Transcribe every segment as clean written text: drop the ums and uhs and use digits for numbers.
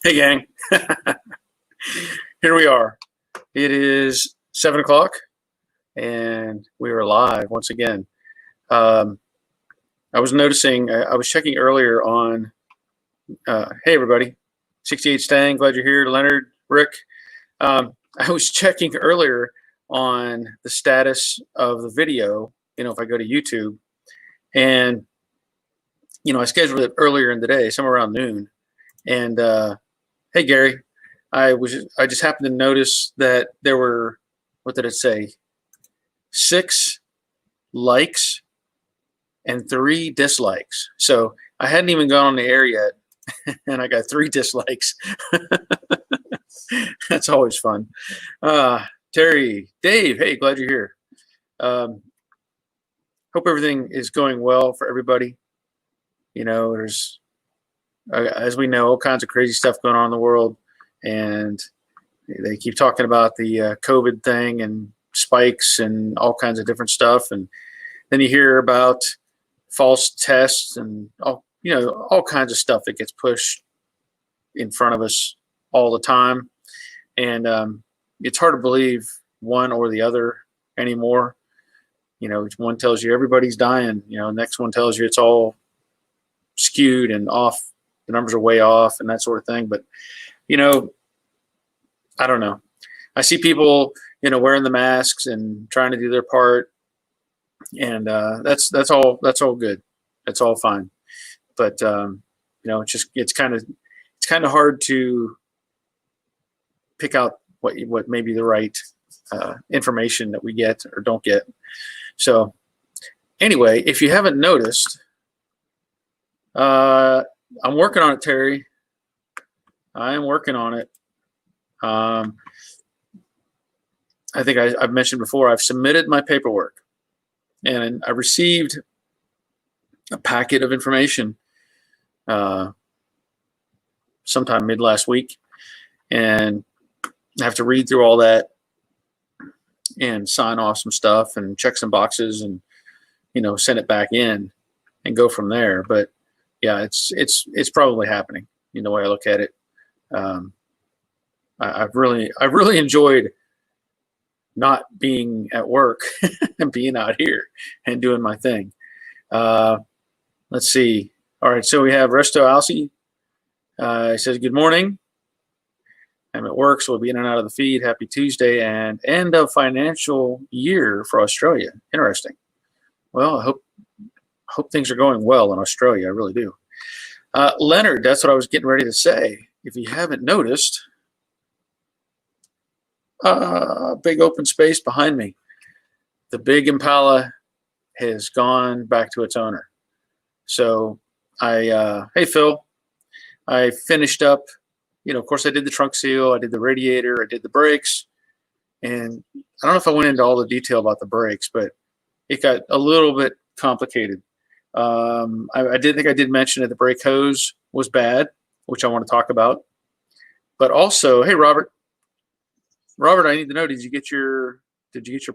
Hey, gang. Here we are. It is 7 o'clock, and we are live once again. I was noticing, I was checking earlier on, hey, everybody, 68 Stang, glad you're here. Leonard, Rick. I was checking earlier on the status of the video, if I go to YouTube, and, I scheduled it earlier in the day, somewhere around noon. And, hey, Gary, I just happened to notice that there were, what did it say? 6 likes and 3 dislikes. So I hadn't even gone on the air yet, and I got 3 dislikes. That's always fun. Terry, Dave, hey, glad you're here. Hope everything is going well for everybody. There's, as we know, all kinds of crazy stuff going on in the world, and they keep talking about the COVID thing and spikes and all kinds of different stuff, and then you hear about false tests and all kinds of stuff that gets pushed in front of us all the time, and it's hard to believe one or the other anymore. One tells you everybody's dying, next one tells you it's all skewed and off, the numbers are way off and that sort of thing. But I don't know. I see people, wearing the masks and trying to do their part, and that's all good. That's all fine. But it's kind of hard to pick out what may be the right information that we get or don't get. So anyway, if you haven't noticed, I'm working on it, Terry. I am working on it. I think I've mentioned before, I've submitted my paperwork, and I received a packet of information sometime mid last week, and I have to read through all that and sign off some stuff and check some boxes and send it back in and go from there. But yeah, it's probably happening, the way I look at it. I've really enjoyed not being at work and being out here and doing my thing. Let's see. All right, so we have Resto Alcy. He says, good morning. I'm at work, so we'll be in and out of the feed. Happy Tuesday and end of financial year for Australia. Interesting. Well, I hope things are going well in Australia. I really do. Leonard, that's what I was getting ready to say. If you haven't noticed, big open space behind me. The big Impala has gone back to its owner. So hey, Phil, I finished up, of course I did the trunk seal, I did the radiator, I did the brakes, and I don't know if I went into all the detail about the brakes, but it got a little bit complicated. I did think I did mention that the brake hose was bad, which I want to talk about. But also, hey, Robert, I need to know, did you get your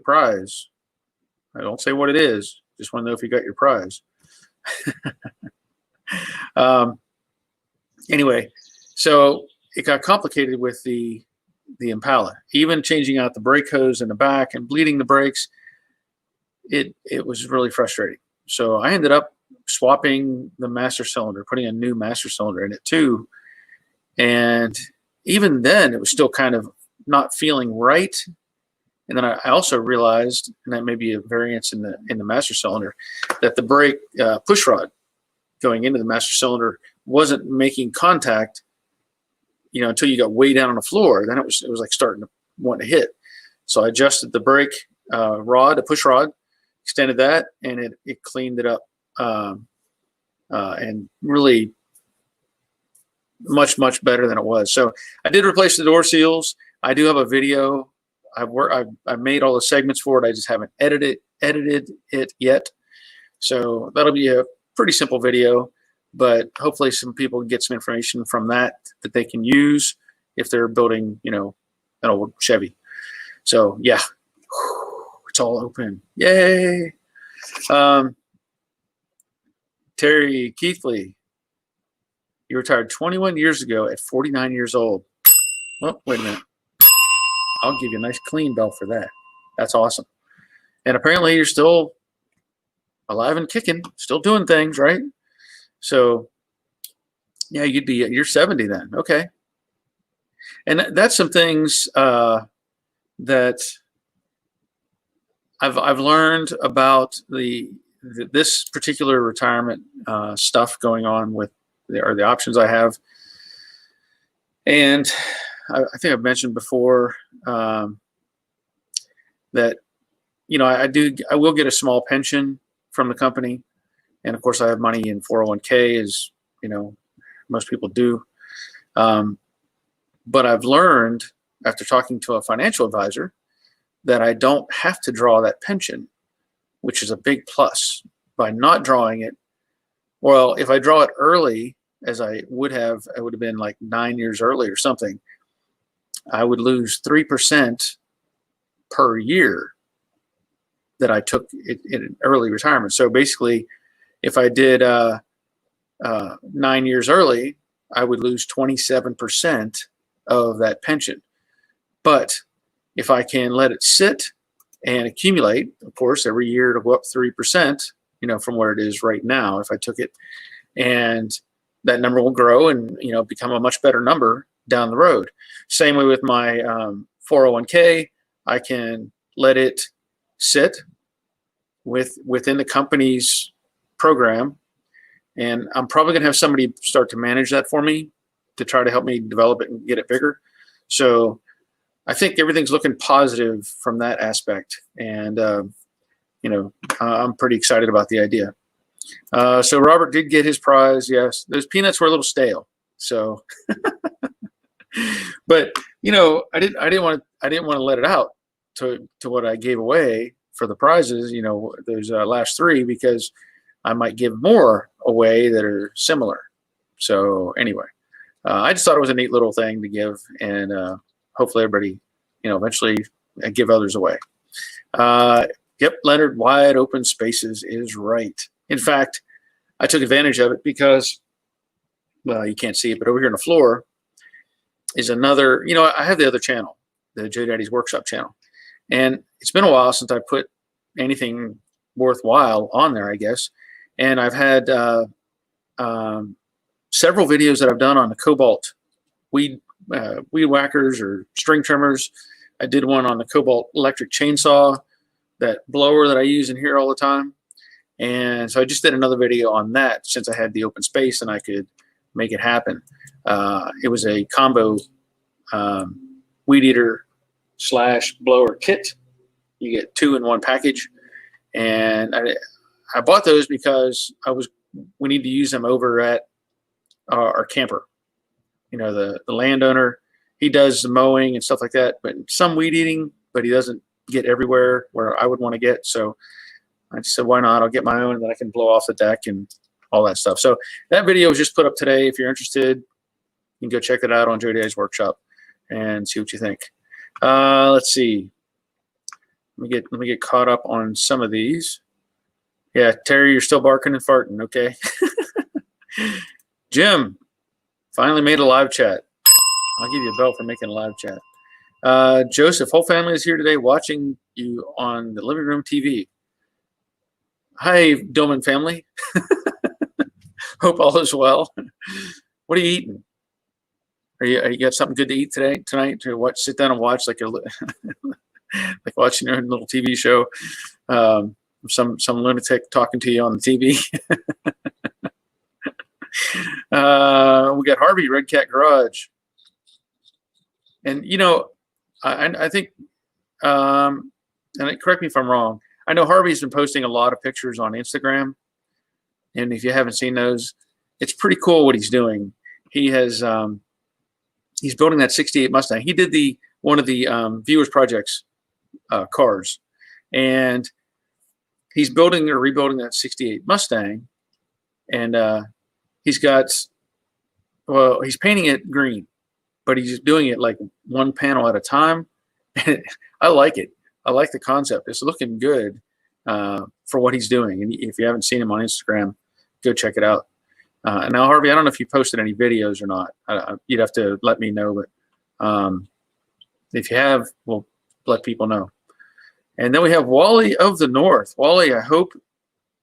prize? I don't say what it is. Just want to know if you got your prize. Anyway, so it got complicated with the Impala. Even changing out the brake hose in the back and bleeding the brakes, it was really frustrating. So I ended up swapping the master cylinder, putting a new master cylinder in it too. And even then, it was still kind of not feeling right. And then I also realized, and that may be a variance in the master cylinder, that the brake push rod going into the master cylinder wasn't making contact, until you got way down on the floor. Then it was like starting to want to hit. So I adjusted the brake rod, a push rod, extended that, and it cleaned it up, and really much better than it was. So I did replace the door seals. I do have a video. I've made all the segments for it. I just haven't edited it yet. So that'll be a pretty simple video, but hopefully some people can get some information from that they can use if they're building, an old Chevy. So yeah, it's all open. Yay. Terry Keithley, You retired 21 years ago at 49 years old. Well, wait a minute. I'll give you a nice clean bell for that. That's awesome. And apparently you're still alive and kicking, still doing things, right? So yeah, you're 70 then. Okay. And that's some things that I've learned about this particular retirement stuff going on with the options I have. And I think I've mentioned before that, you know, I will get a small pension from the company. And of course I have money in 401k, as you know, most people do. But I've learned after talking to a financial advisor that I don't have to draw that pension, which is a big plus by not drawing it. Well, if I draw it early, as I would have been like 9 years early or something, I would lose 3% per year that I took in early retirement. So basically, if I did 9 years early, I would lose 27% of that pension. But if I can let it sit and accumulate, of course, every year it'll go up 3%, you know, from where it is right now, if I took it, and that number will grow and, you know, become a much better number down the road. Same way with my 401k, I can let it sit within the company's program, and I'm probably going to have somebody start to manage that for me to try to help me develop it and get it bigger. So I think everything's looking positive from that aspect, and you know, I'm pretty excited about the idea. So Robert did get his prize. Yes, those peanuts were a little stale. So, but you know, I didn't want to let it out to what I gave away for the prizes. You know, those last three, because I might give more away that are similar. So anyway, I just thought it was a neat little thing to give, and hopefully everybody, you know, eventually give others away. Yep, Leonard, wide open spaces is right. In fact, I took advantage of it because, well, you can't see it, but over here on the floor is another, you know, I have the other channel, the Joe Daddy's Workshop channel. And it's been a while since I put anything worthwhile on there, I guess. And I've had several videos that I've done on the Cobalt weed whackers or string trimmers. I did one on the Cobalt electric chainsaw, that blower that I use in here all the time. And so I just did another video on that since I had the open space and I could make it happen. It was a combo weed eater / blower kit. You get 2 in 1 package. And I bought those because we need to use them over at our camper. You know, the landowner, he does the mowing and stuff like that, but some weed eating, but he doesn't get everywhere where I would want to get. So I just said, why not? I'll get my own, and then I can blow off the deck and all that stuff. So that video was just put up today. If you're interested, you can go check it out on Joe Daddy's Workshop and see what you think. Let's see. Let me get caught up on some of these. Yeah, Terry, you're still barking and farting. Okay. Jim finally made a live chat. I'll give you a bell for making a live chat. Joseph, whole family is here today watching you on the living room TV. Hi, Dillman family. Hope all is well. What are you eating? Are you got something good to eat tonight to watch? Sit down and watch like like watching your little TV show. Some lunatic talking to you on the TV. We got Harvey, Red Cat Garage, and you know, I think, and correct me if I'm wrong, I know Harvey's been posting a lot of pictures on Instagram, and if you haven't seen those, it's pretty cool what he's doing. He has he's building that '68 Mustang. He did one of the Viewers Projects cars, and he's building or rebuilding that '68 Mustang, and he's painting it green, but he's doing it like one panel at a time. I like it. I like the concept. It's looking good for what he's doing. And if you haven't seen him on Instagram, go check it out. Now, Harvey, I don't know if you posted any videos or not. You'd have to let me know, but if you have, we'll let people know. And then we have Wally of the North. Wally, I hope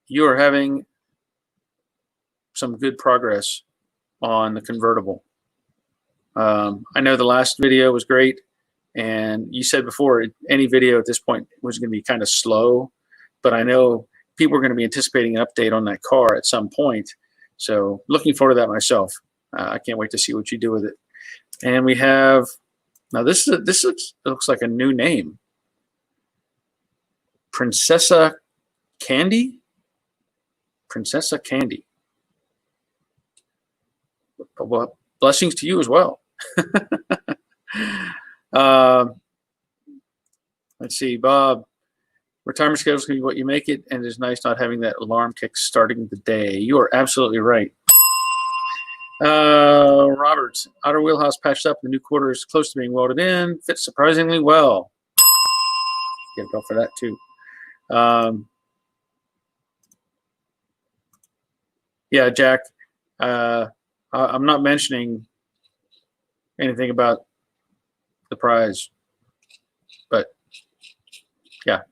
you are having some good progress on the convertible. I know the last video was great, and you said before any video at this point was going to be kind of slow, but I know people are going to be anticipating an update on that car at some point. So looking forward to that myself. I can't wait to see what you do with it. And we have, now this looks like a new name. Princessa Candy? Princessa Candy. Well, blessings to you as well. Let's see, Bob. Retirement schedule is going to be what you make it, and it's nice not having that alarm kick starting the day. You are absolutely right. Robert, outer wheelhouse patched up. The new quarter is close to being welded in. Fits surprisingly well. Get a belt for that too. Yeah, Jack. I'm not mentioning anything about the prize, but yeah.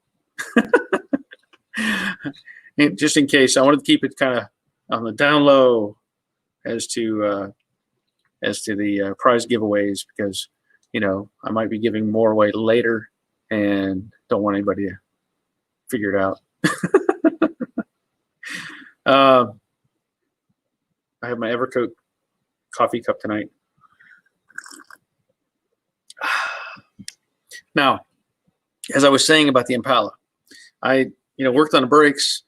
Just in case, I wanted to keep it kind of on the down low as to the prize giveaways, because I might be giving more away later and don't want anybody to figure it out. I have my Evercoat coffee cup tonight. Now, as I was saying about the Impala, I worked on the brakes,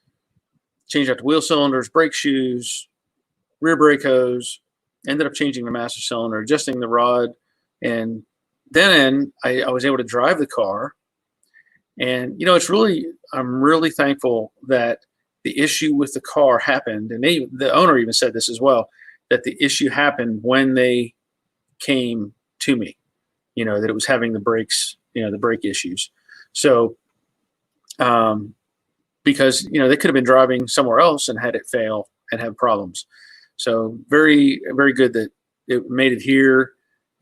changed out the wheel cylinders, brake shoes, rear brake hose, ended up changing the master cylinder, adjusting the rod, and then I was able to drive the car. And I'm really thankful that the issue with the car happened, and the owner even said this as well, that the issue happened when they came to me, that it was having the brakes, the brake issues. So, because, they could have been driving somewhere else and had it fail and have problems. So very, very good that it made it here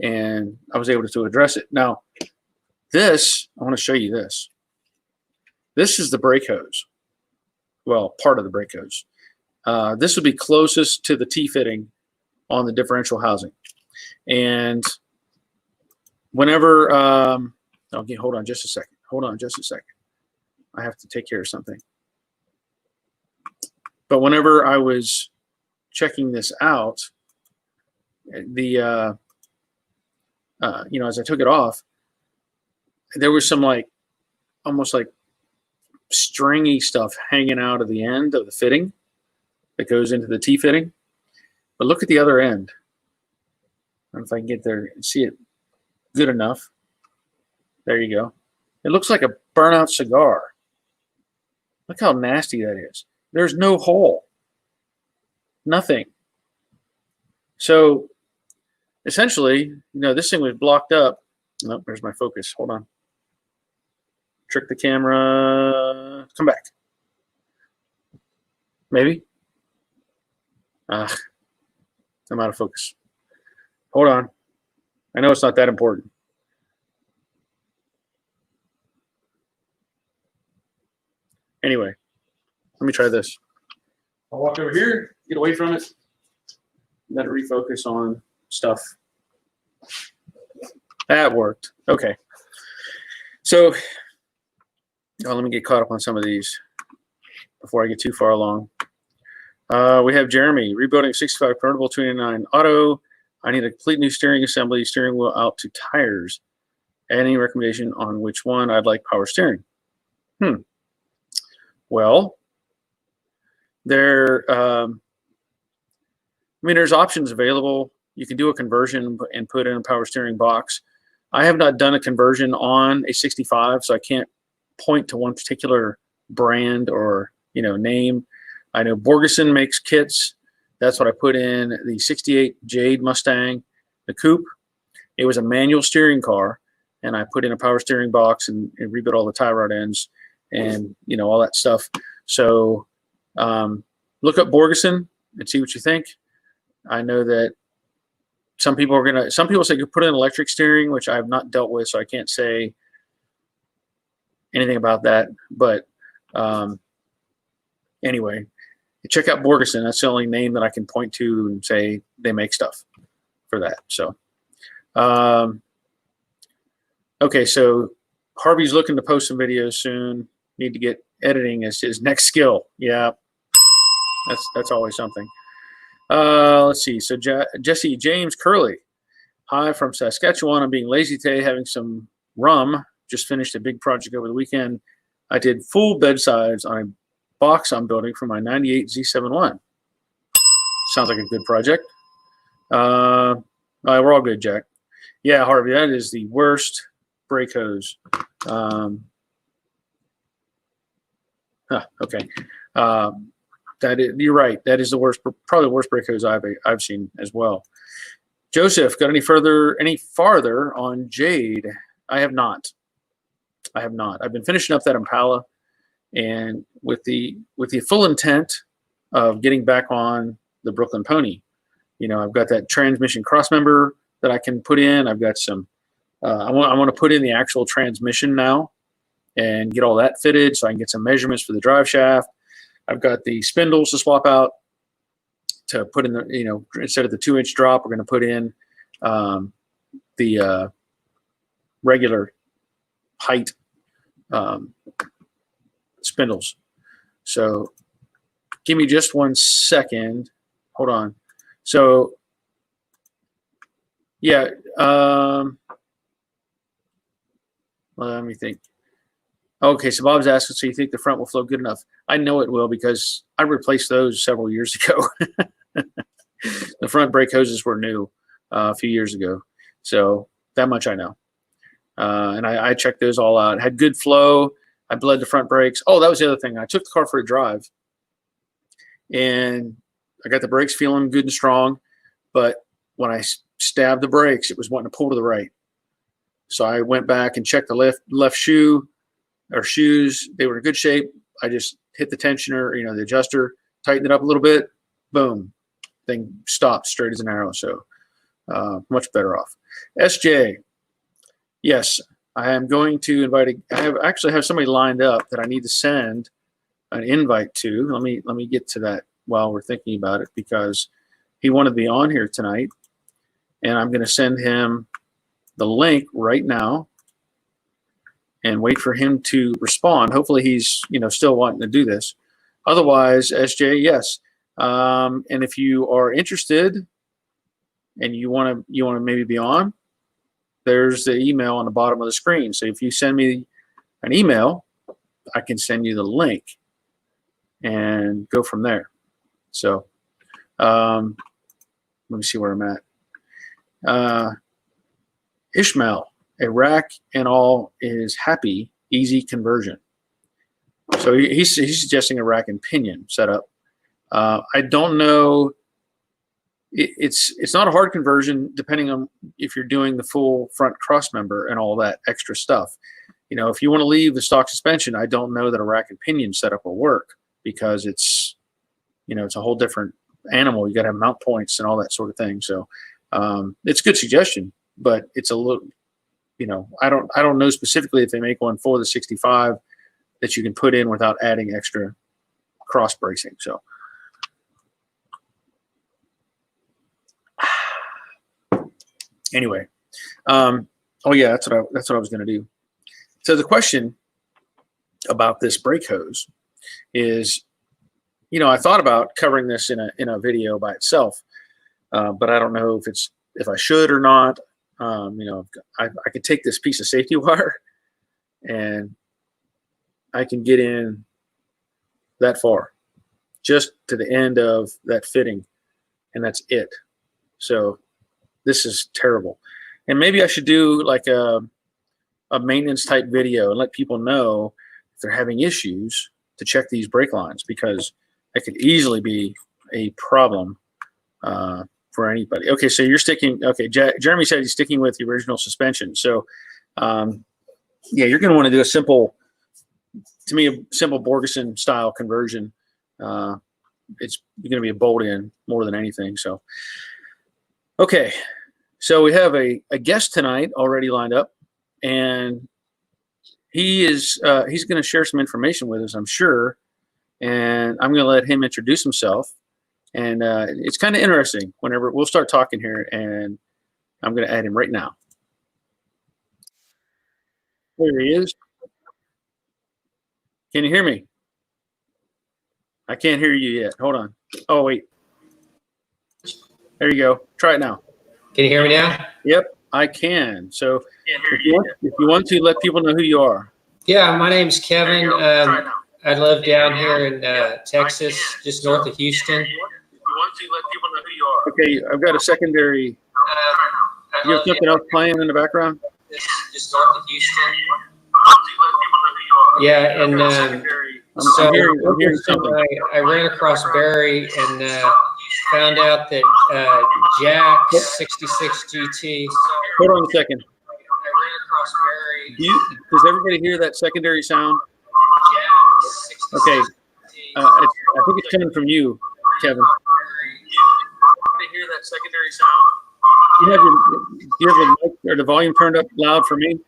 and I was able to address it. Now, I want to show you this. This is the brake hose. Well, part of the brake hose. This would be closest to the T-fitting on the differential housing. And whenever, okay, hold on just a second. I have to take care of something. But whenever I was checking this out, as I took it off, there was some almost like stringy stuff hanging out of the end of the fitting that goes into the T-fitting. But look at the other end. I don't know if I can get there and see it good enough. There you go. It looks like a burnout cigar. Look how nasty that is. There's no hole. Nothing. So essentially, this thing was blocked up. Oh, there's my focus. Hold on. Trick the camera. Come back. Maybe. I'm out of focus. Hold on. I know it's not that important. Anyway, let me try this. I'll walk over here, get away from it, let it refocus on stuff. That worked. Okay. So let me get caught up on some of these before I get too far along. We have Jeremy, rebuilding 65 convertible 289 auto. I need a complete new steering assembly, steering wheel out to tires. Any recommendation on which one? I'd like power steering. Well, there's options available. You can do a conversion and put in a power steering box. I have not done a conversion on a 65, so I can't point to one particular brand or name. I know Wilkerson makes kits. That's what I put in the 68 Jade Mustang, the coupe. It was a manual steering car, and I put in a power steering box and rebuilt all the tie rod ends and all that stuff. So look up Wilkerson and see what you think. I know that some people say you put in electric steering, which I have not dealt with, so I can't say anything about that. But anyway, check out Wilkerson. That's the only name that I can point to and say they make stuff for that. So, okay, so Harvey's looking to post some videos soon. Need to get editing as his next skill. Yeah, that's always something. Let's see. So Jesse James Curley. Hi from Saskatchewan. I'm being lazy today, having some rum. Just finished a big project over the weekend. I did full bedsides on a box I'm building for my 98 Z71. Sounds like a good project. We're all good, Jack. Yeah, Harvey, that is the worst brake hose. Okay. You're right. That is the worst, probably the worst brake hose I've seen as well. Joseph, got any farther on Jade? I have not. I've been finishing up that Impala, and with the full intent of getting back on the Brooklyn Pony. You know, I've got that transmission crossmember that I can put in. I've got some. I want to put in the actual transmission now, and get all that fitted so I can get some measurements for the drive shaft. I've got the spindles to swap out to put in the, you know, instead of the 2-inch drop, we're going to put in the regular height spindles. So give me just 1 second. Hold on. So yeah, let me think. Okay, so Bob's asking, so you think the front will flow good enough? I know it will because I replaced those several years ago. The front brake hoses were new a few years ago. So that much I know. And I checked those all out. Had good flow. I bled the front brakes. Oh, that was the other thing. I took the car for a drive. And I got the brakes feeling good and strong. But when I stabbed the brakes, it was wanting to pull to the right. So I went back and checked the left shoe. Or shoes, they were in good shape. I just hit the tensioner, you know, the adjuster, tightened it up a little bit, boom, thing stopped straight as an arrow. So much better off. SJ, yes, I am going to invite. I actually have somebody lined up that I need to send an invite to. Let me get to that while we're thinking about it, because he wanted to be on here tonight, and I'm going to send him the link right now. And wait for him to respond. Hopefully he's, you know, still wanting to do this. Otherwise, SJ, yes. And if you are interested and you want to maybe be on, there's the email on the bottom of the screen. So if you send me an email, I can send you the link and go from there. So let me see where I'm at. Ishmael. A rack and all is happy, easy conversion. So he's suggesting a rack and pinion setup. I don't know. It's not a hard conversion, depending on if you're doing the full front cross member and all that extra stuff. You know, if you want to leave the stock suspension, I don't know that a rack and pinion setup will work, because it's, you know, it's a whole different animal. You got to have mount points and all that sort of thing. So it's a good suggestion, but it's a little. You know, I don't know specifically if they make one for the 65 that you can put in without adding extra cross bracing. So anyway, oh yeah, that's what I was going to do. So the question about this brake hose is, you know, I thought about covering this in a video by itself, but I don't know if I should or not. You know, I could take this piece of safety wire and I can get in that far, just to the end of that fitting, and that's it. So this is terrible. And maybe I should do like a maintenance type video and let people know if they're having issues to check these brake lines, because it could easily be a problem for anybody. Okay, so you're sticking. Okay, Jeremy said he's sticking with the original suspension. So, yeah, you're going to want to do a simple Wilkerson style conversion. it's going to be a bolt in more than anything. So, okay. So we have a guest tonight already lined up, and he's going to share some information with us, I'm sure. And I'm going to let him introduce himself. And it's kind of interesting whenever we'll start talking here, and I'm going to add him right now. There he is. Can you hear me? I can't hear you yet. Hold on. Oh, wait. There you go. Try it now. Can you hear me now? Yep, I can. So if you want to, let people know who you are. Yeah, my name's Kevin. I live down here in Texas, just north of Houston. Okay, I've got a secondary. You have something else playing in the background? Just north of Houston. Yeah, and I'm hearing something. I ran across Barry and found out that Jack's 66 GT. Hold on a second. Does everybody hear that secondary sound? Okay, I think it's coming from you, Kevin. Do you hear that secondary sound? Do you have the mic or the volume turned up loud for me?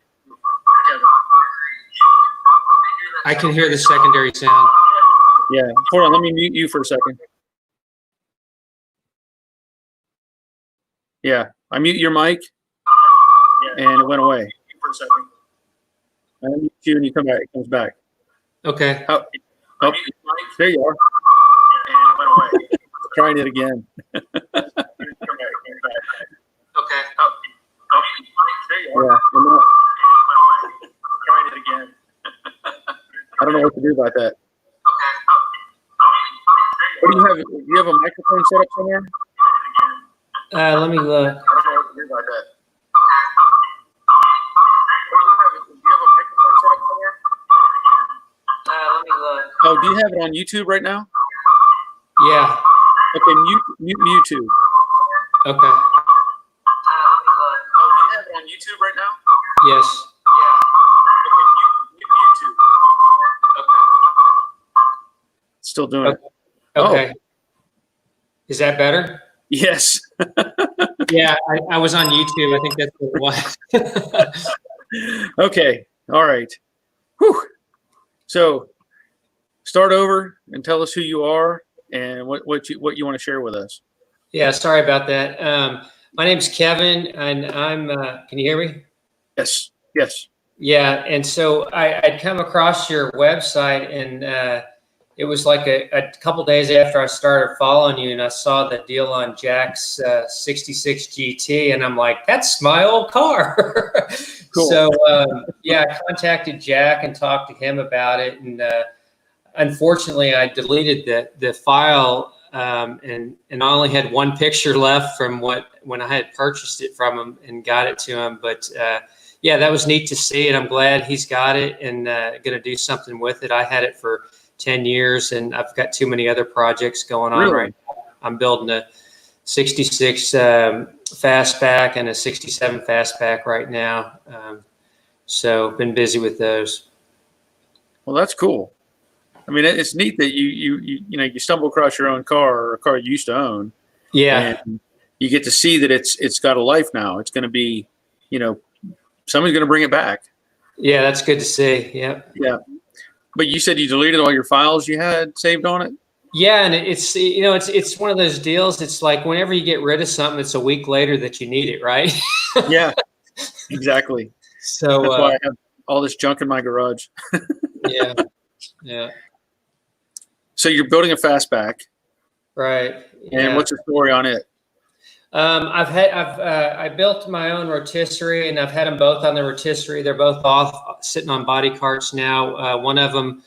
I can hear the secondary sound. Yeah, hold on. Let me mute you for a second. Yeah, I mute your mic, and it went away. For a second. I mute you, and you come back. It comes back. Okay. Oh, there you are. And it went away. Trying it again. Okay. There you are. Yeah. Trying it again. I don't know what to do about that. What do you have? Do you have a microphone set up somewhere? Let me look. I don't know what to do about that. Do you have a microphone set up somewhere? Let me look. Oh, do you have it on YouTube right now? Yeah. Okay, mute YouTube. Okay. Oh, do you have it on YouTube right now? Yes. Yeah. Okay, mute YouTube. Okay. Still doing it. Okay. Oh. Is that better? Yes. Yeah, I was on YouTube. I think that's what it was. Okay. All right. Whew. So start over and tell us who you are and what you want to share with us. Yeah, sorry about that. My name's Kevin, and I'm. Can you hear me? Yes. Yes. Yeah, and so I'd come across your website, and it was like a couple days after I started following you, and I saw the deal on Jack's 66 GT, and I'm like, that's my old car. Cool. So yeah, I contacted Jack and talked to him about it, and unfortunately, I deleted the file, and I only had one picture left from when I had purchased it from him and got it to him. But yeah, that was neat to see, and I'm glad he's got it and going to do something with it. I had it for 10 years, and I've got too many other projects going on right now. I'm building a 66 fastback and a 67 fastback right now. So been busy with those. Well, that's cool. I mean, it's neat that you stumble across your own car or a car you used to own. Yeah. And you get to see that it's got a life now. It's going to be, somebody's going to bring it back. Yeah, that's good to see. Yeah. Yeah. But you said you deleted all your files you had saved on it? Yeah, and it's one of those deals. It's like whenever you get rid of something, it's a week later that you need it, right? Yeah, exactly. So that's why I have all this junk in my garage. Yeah, yeah. So you're building a fastback, right? Yeah. And what's the story on it? I built my own rotisserie, and I've had them both on the rotisserie. They're both off, sitting on body carts now. One of them,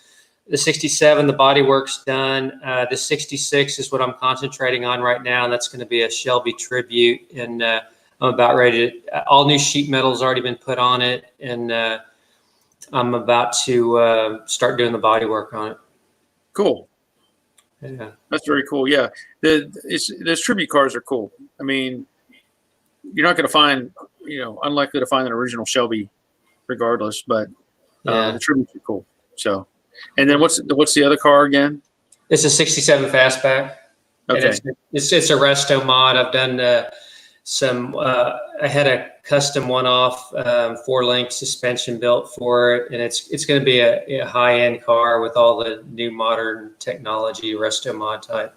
the 67, the body work's done. The 66 is what I'm concentrating on right now, and that's going to be a Shelby tribute. And I'm about ready to. All new sheet metal's already been put on it, and I'm about to start doing the body work on it. Cool. Yeah, that's very cool. Yeah, those tribute cars are cool. I mean, you're not going to find, unlikely to find an original Shelby, regardless. But the tributes are cool. So, and then what's the other car again? It's a 67 fastback. Okay. And it's a resto mod. I've done I had a custom one-off 4-link suspension built for it, and it's going to be a high-end car with all the new modern technology, resto mod type.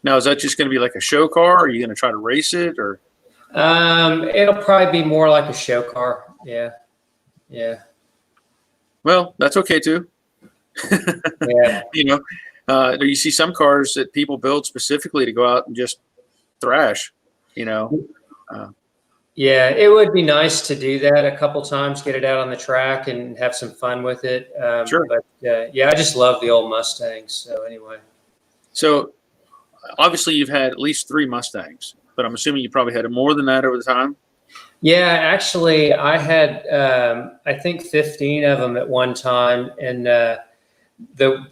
Now, is that just going to be like a show car? Or are you going to try to race it, or? It'll probably be more like a show car. Yeah. Yeah. Well, that's okay too. Yeah. You know, you see some cars that people build specifically to go out and just thrash, you know. Yeah, it would be nice to do that a couple times, get it out on the track and have some fun with it. Sure. But yeah, I just love the old Mustangs. So anyway. So obviously you've had at least 3 Mustangs, but I'm assuming you probably had more than that over the time. Yeah, actually, I had I think 15 of them at one time, and the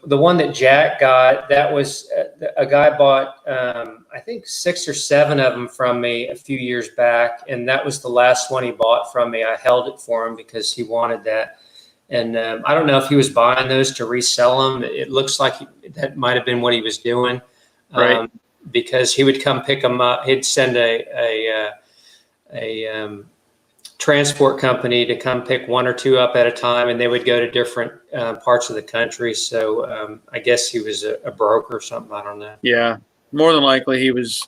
one that Jack got, that was a guy bought I think 6 or 7 of them from me a few years back, and that was the last one he bought from me. I held it for him because he wanted that, and I don't know if he was buying those to resell them. It looks like that might have been what he was doing, Right. Because he would come pick them up. He'd send a transport company to come pick 1 or 2 up at a time, and they would go to different parts of the country. So I guess he was a broker or something. I don't know. Yeah, more than likely he was,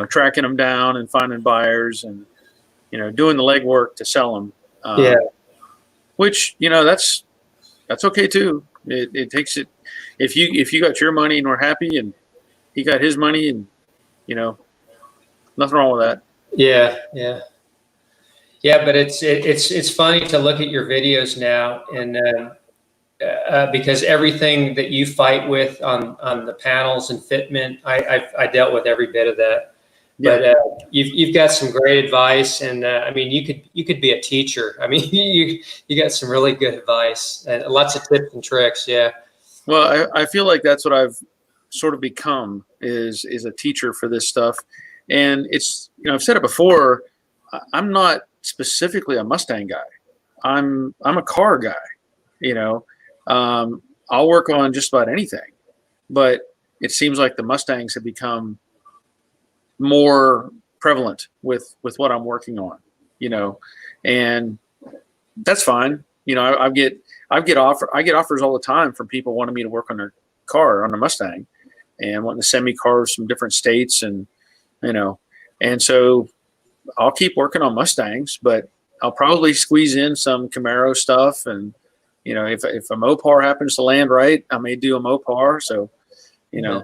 tracking them down and finding buyers and, doing the legwork to sell them. Yeah. Which, that's okay too. It takes it. If you got your money and we're happy, and he got his money, and nothing wrong with that. Yeah, yeah, yeah. But it's funny to look at your videos now, and because everything that you fight with on the panels and fitment, I dealt with every bit of that. Yeah. But you've got some great advice, and I mean, you could be a teacher. I mean, you got some really good advice and lots of tips and tricks. Yeah. Well, I feel like that's what I've sort of become is a teacher for this stuff. And it's, I've said it before, I'm not specifically a Mustang guy. I'm a car guy, I'll work on just about anything, but it seems like the Mustangs have become more prevalent with what I'm working on, and that's fine. I get offers all the time from people wanting me to work on their car, on a Mustang, and wanting to send me cars from different states, and and so I'll keep working on Mustangs, but I'll probably squeeze in some Camaro stuff, and if a Mopar happens to land right, I may do a Mopar. So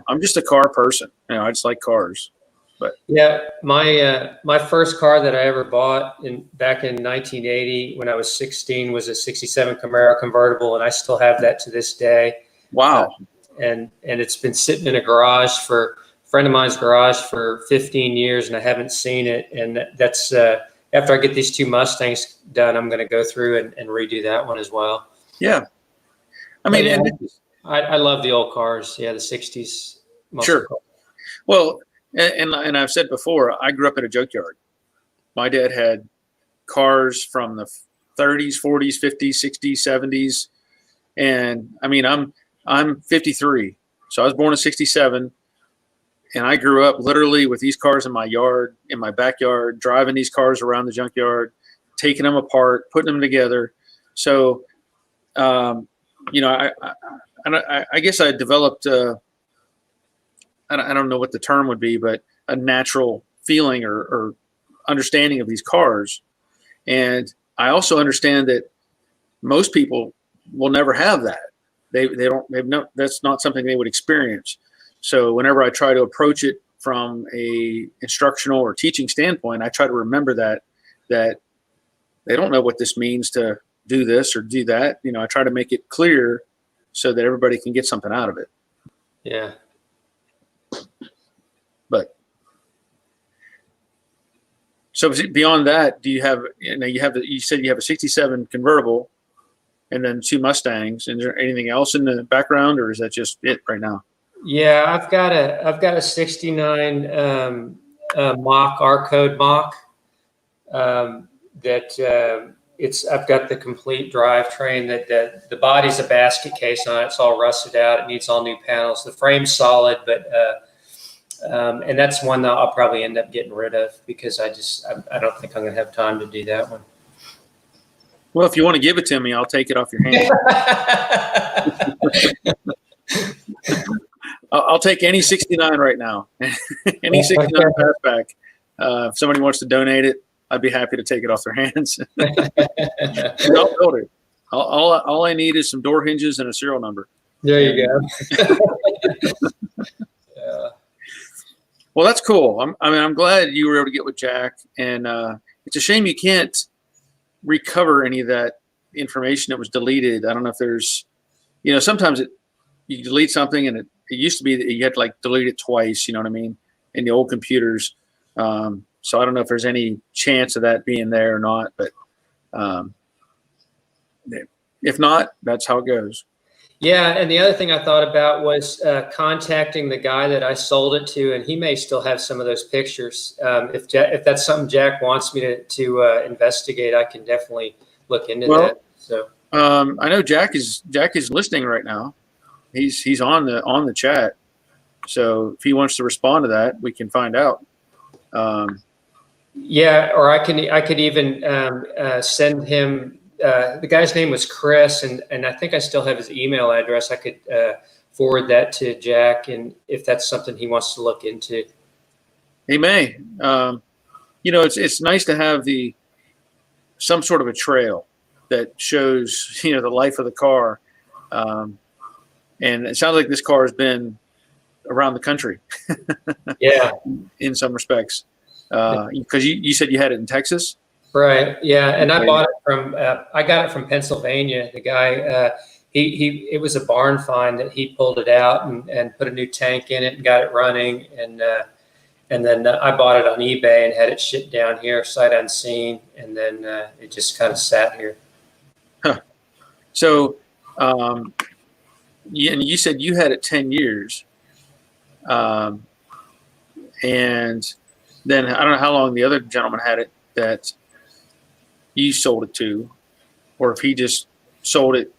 I'm just a car person. I just like cars. But yeah, my first car that I ever bought back in 1980 when I was 16 was a 67 Camaro convertible, and I still have that to this day. Wow. And it's been sitting in a garage for a friend of mine's garage for 15 years, and I haven't seen it. And that's after I get these 2 Mustangs done, I'm going to go through and redo that one as well. Yeah. I mean, I love the old cars. Yeah, the 60s. Sure. Cars. Well, and I've said before, I grew up at a junkyard. My dad had cars from the 30s, 40s, 50s, 60s, 70s. And I mean, I'm 53. So I was born in 67. And I grew up literally with these cars in my yard, in my backyard, driving these cars around the junkyard, taking them apart, putting them together. So, I guess I developed, I don't know what the term would be, but a natural feeling or understanding of these cars. And I also understand that most people will never have that. That's not something they would experience. So whenever I try to approach it from a instructional or teaching standpoint, I try to remember that they don't know what this means to do this or do that. I try to make it clear so that everybody can get something out of it. Yeah. But so beyond that, do you have, you said you have a 67 convertible and then 2 Mustangs. Is there anything else in the background, or is that just it right now? Yeah, I've got a 69 mock, R code mock, that I've got the complete drivetrain. That the body's a basket case on it. It's all rusted out. It needs all new panels. The frame's solid, but and that's one that I'll probably end up getting rid of because I don't think I'm going to have time to do that one. Well, if you want to give it to me, I'll take it off your hands. I'll take any 69 right now. Any 69 fastback. If somebody wants to donate it, I'd be happy to take it off their hands. I'll build it. All I need is some door hinges and a serial number. There you go. Yeah. Well, that's cool. I'm glad you were able to get with Jack, and it's a shame you can't recover any of that information that was deleted. I don't know if there's, sometimes you delete something and it used to be that you had to like delete it twice, you know what I mean, in the old computers. So I don't know if there's any chance of that being there or not, but if not, that's how it goes. Yeah, and the other thing I thought about was contacting the guy that I sold it to, and he may still have some of those pictures. If that's something Jack wants me to investigate, I can definitely look into that. So I know Jack is listening right now. He's on the chat. So if he wants to respond to that, we can find out. Yeah, or I could even send him. The guy's name was Chris, and I think I still have his email address. I could forward that to Jack, and if that's something he wants to look into. He may. It's nice to have some sort of a trail that shows the life of the car, and it sounds like this car has been around the country. Yeah, in some respects, because you said you had it in Texas. Right. Yeah, and I bought it from. I got it from Pennsylvania. The guy, it was a barn find that he pulled it out and put a new tank in it and got it running, and then I bought it on eBay and had it shipped down here sight unseen, and then it just kind of sat here. Huh. So, and you said you had it 10 years, and then I don't know how long the other gentleman had it that you sold it to, or if he just sold it,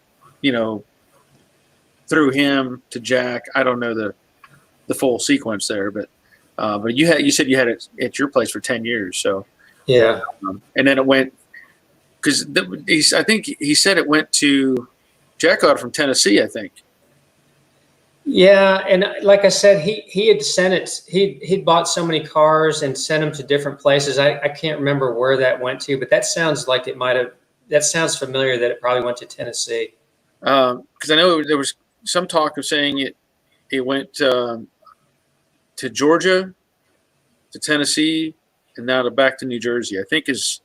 through him to Jack. I don't know the full sequence there, but you said you had it at your place for 10 years. So yeah, and then it went because I think he said it went to Jack got it from Tennessee, I think. Yeah, and like I said, he had sent it. He'd bought so many cars and sent them to different places. I can't remember where that went to, but that sounds like it might have. That sounds familiar. That it probably went to Tennessee. Because I know there was some talk of saying it went to Georgia, to Tennessee, and now back to New Jersey. I think is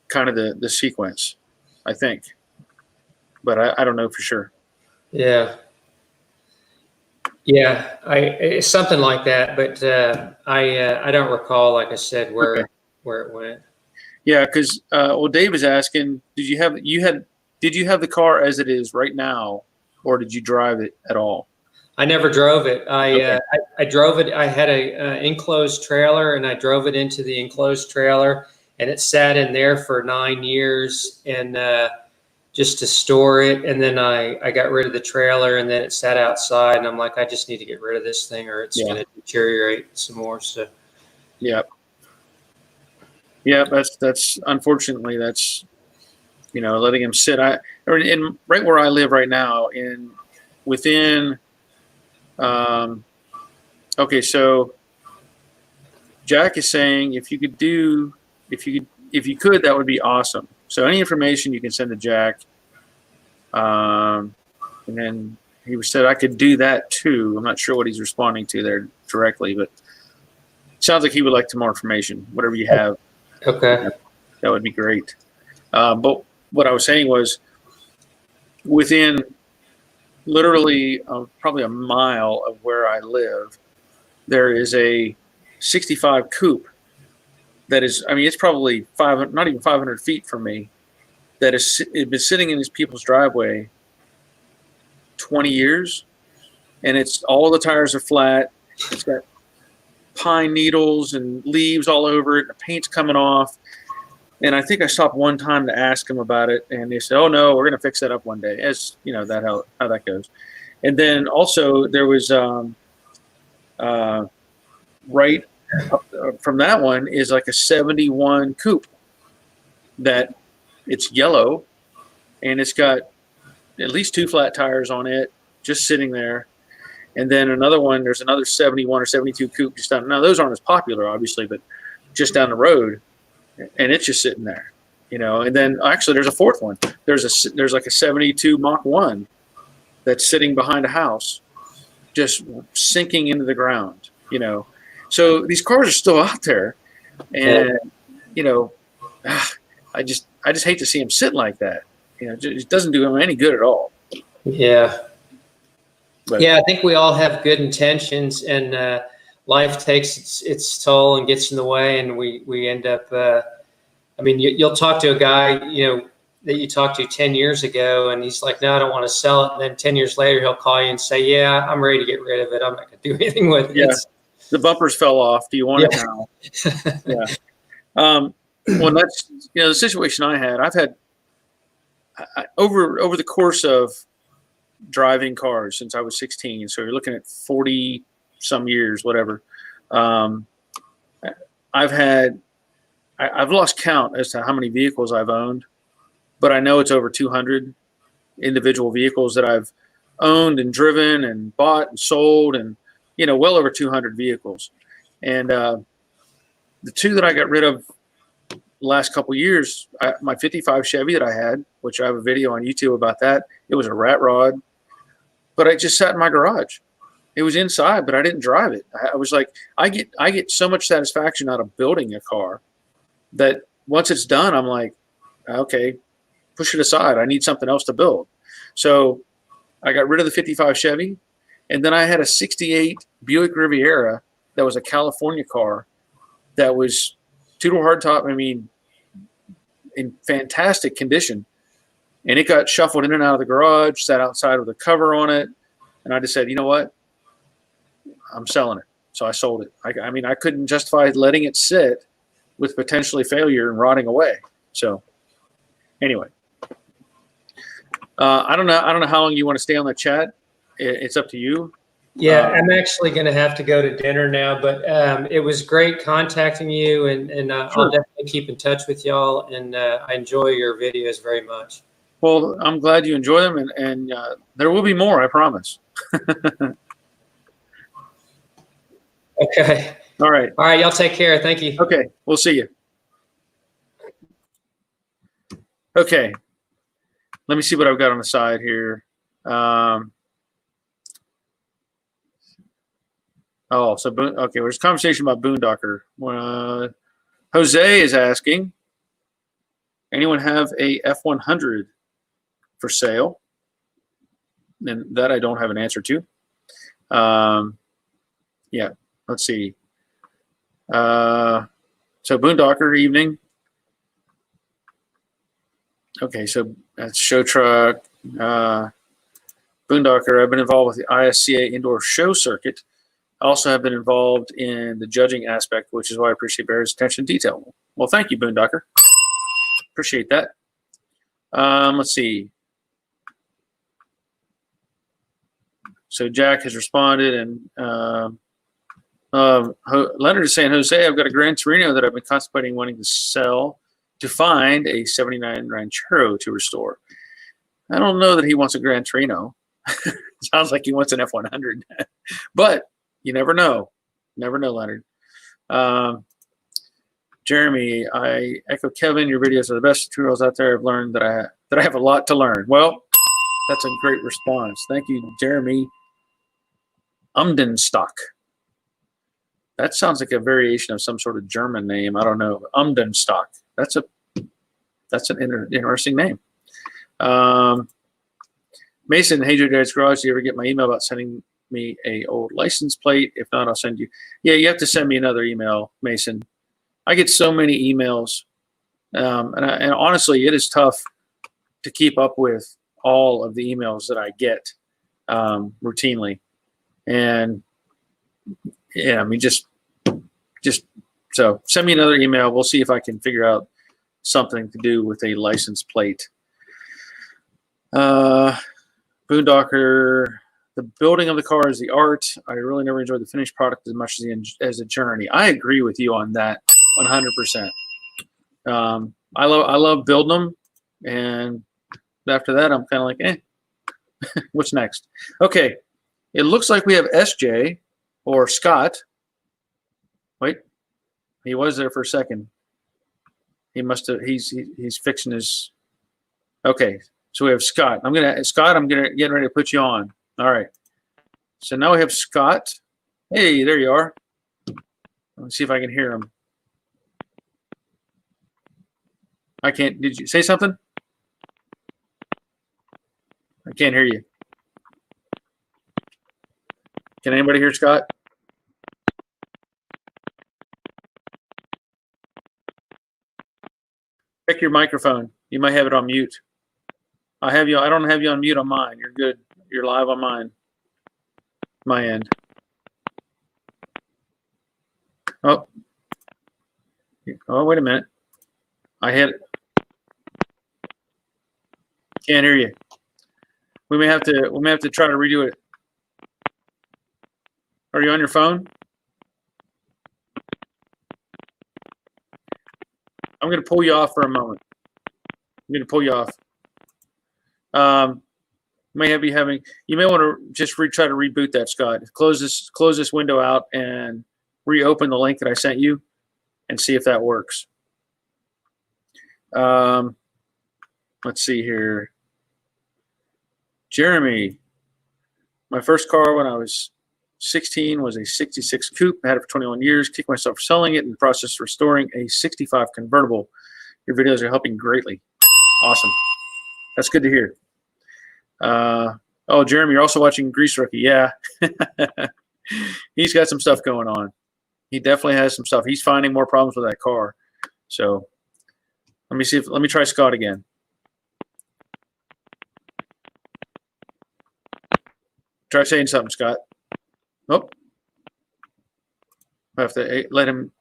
kind of the sequence. I think, but I don't know for sure. Yeah. Yeah, it's something like that, but I don't recall, like I said, where it went. Yeah, because Dave was asking, did you have the car as it is right now, or did you drive it at all? I never drove it. I drove it. I had a enclosed trailer, and I drove it into the enclosed trailer, and it sat in there for 9 years, and just to store it. And then I got rid of the trailer, and then it sat outside, and I'm like, I just need to get rid of this thing or it's going to deteriorate some more. So, yeah. That's unfortunately that's, letting him sit. Right where I live right now within, okay. So Jack is saying, if you could, that would be awesome. So any information you can send to Jack. And then he said I could do that too. I'm not sure what he's responding to there directly, but it sounds like he would like some more information. Whatever you have. Okay. That would be great. But what I was saying was within literally probably a mile of where I live, there is a 65 coupe that is, it's probably not even 500 feet from me, that has been sitting in these people's driveway 20 years, and all the tires are flat. It's got pine needles and leaves all over it. The paint's coming off. And I think I stopped one time to ask them about it, and they said, "Oh no, we're going to fix that up one day." As you know, that how that goes. And then also there was right up, from that one is like a 71 coupe that it's yellow, and it's got at least 2 flat tires on it, just sitting there. And then another one, there's another 71 or 72 coupe just down. Now those aren't as popular, obviously, but just down the road, and it's just sitting there, you know. And then actually, there's a fourth one. There's like a 72 Mach 1 that's sitting behind a house, just sinking into the ground, you know. So these cars are still out there, and you know, I just hate to see them sit like that. You know, it doesn't do them any good at all. Yeah. But, yeah, I think we all have good intentions, and life takes its toll and gets in the way, and we end up. I mean, you'll talk to a guy, you know, that you talked to 10 years ago, and he's like, "No, I don't want to sell it." And then 10 years later, he'll call you and say, "Yeah, I'm ready to get rid of it. I'm not going to do anything with it." Yeah, the bumpers fell off. Do you want it now? Yeah. Well, that's, you know, the situation I've had over the course of driving cars since I was 16. So you're looking at 40 some years, whatever. I've lost count as to how many vehicles I've owned, but I know it's over 200 individual vehicles that I've owned and driven and bought and sold, and, you know, well over 200 vehicles. And the two that I got rid of the last couple of years, my 55 Chevy that I had, which I have a video on YouTube about that, it was a rat rod, but I just sat in my garage. It was inside, but I didn't drive it. I was like, I get so much satisfaction out of building a car that once it's done, I'm like, okay, push it aside. I need something else to build. So I got rid of the 55 Chevy, and then I had a 68 Buick Riviera that was a California car that was two-door hardtop, I mean, in fantastic condition. And it got shuffled in and out of the garage, sat outside with a cover on it. And I just said, you know what? I'm selling it. So I sold it. I mean, I couldn't justify letting it sit with potentially failure and rotting away. So anyway, I don't know how long you want to stay on the chat. It's up to you. Yeah, I'm actually going to have to go to dinner now, but it was great contacting you, and Sure. I'll definitely keep in touch with y'all, and I enjoy your videos very much. Well, I'm glad you enjoy them, and there will be more, I promise. Okay. All right. All right, y'all take care. Thank you. Okay, we'll see you. Okay, let me see what I've got on the side here. Okay, there's a conversation about Boondocker. Jose is asking, anyone have a F100 for sale? And that I don't have an answer to. Yeah, let's see. So Boondocker evening. Okay, so that's show truck. Boondocker, I've been involved with the ISCA indoor show circuit. I also have been involved in the judging aspect, which is why I appreciate Barry's attention to detail. Well, thank you, Boondocker. Appreciate that. Let's see. So Jack has responded, and Leonard is saying, Jose, I've got a Gran Torino that I've been contemplating wanting to sell to find a 79 Ranchero to restore. I don't know that he wants a Gran Torino. Sounds like he wants an F100, but you never know. Never know, Leonard. Jeremy, I echo Kevin. Your videos are the best tutorials out there. I've learned that I have a lot to learn. Well, that's a great response. Thank you, Jeremy. Umdenstock. That sounds like a variation of some sort of German name. I don't know. Umdenstock. That's an interesting name. Mason, hey, Joe Dad's Garage. Do you ever get my email about sending me a old license plate? If not, I'll send you. Yeah, you have to send me another email, Mason. I get so many emails, and honestly, it is tough to keep up with all of the emails that I get routinely. And yeah, I mean, just so send me another email. We'll see if I can figure out something to do with a license plate. Boondocker, the building of the car is the art. I really never enjoyed the finished product as much as the journey. I agree with you on that 100%. I love building them, and after that, I'm kind of like, what's next? Okay, it looks like we have SJ or Scott. Wait, he was there for a second. He must have. He's fixing his. Okay, so we have Scott. I'm getting ready to put you on. All right. So now we have Scott. Hey, there you are. Let's see if I can hear him. I can't. Did you say something? I can't hear you. Can anybody hear Scott? Check your microphone. You might have it on mute. I don't have you on mute on mine. You're good. You're live on mine. My end. Oh, wait a minute. I hit it. Can't hear you. We may have to try to redo it. Are you on your phone? I'm going to pull you off for a moment. I'm going to pull you off. You may want to just try to reboot that, Scott. Close this window out and reopen the link that I sent you and see if that works. Let's see here. Jeremy, my first car when I was 16 was a 66 coupe. I had it for 21 years. Kicked myself for selling it in the process of restoring a 65 convertible. Your videos are helping greatly. Awesome. That's good to hear. Oh, Jeremy, you're also watching Grease Rookie. Yeah. He's got some stuff going on. He definitely has some stuff. He's finding more problems with that car. So let me try Scott again. Try saying something, Scott. Oh. I have to let him.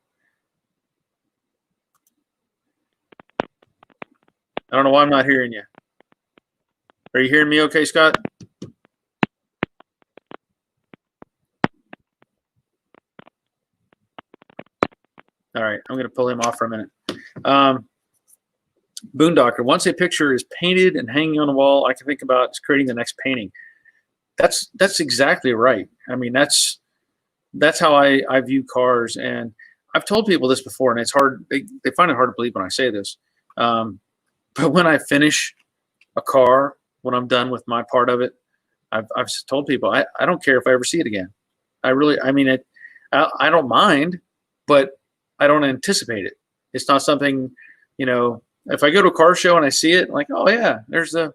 I don't know why I'm not hearing you. Are you hearing me okay, Scott? All right, I'm going to pull him off for a minute. Boondocker, once a picture is painted and hanging on the wall, I can think about creating the next painting. That's exactly right. I mean, that's how I view cars, and I've told people this before, and it's hard. They find it hard to believe when I say this. But when I finish a car, when I'm done with my part of it, I've told people I don't care if I ever see it again. I don't mind, but I don't anticipate it. It's not something, if I go to a car show and I see it, I'm like, oh yeah, there's the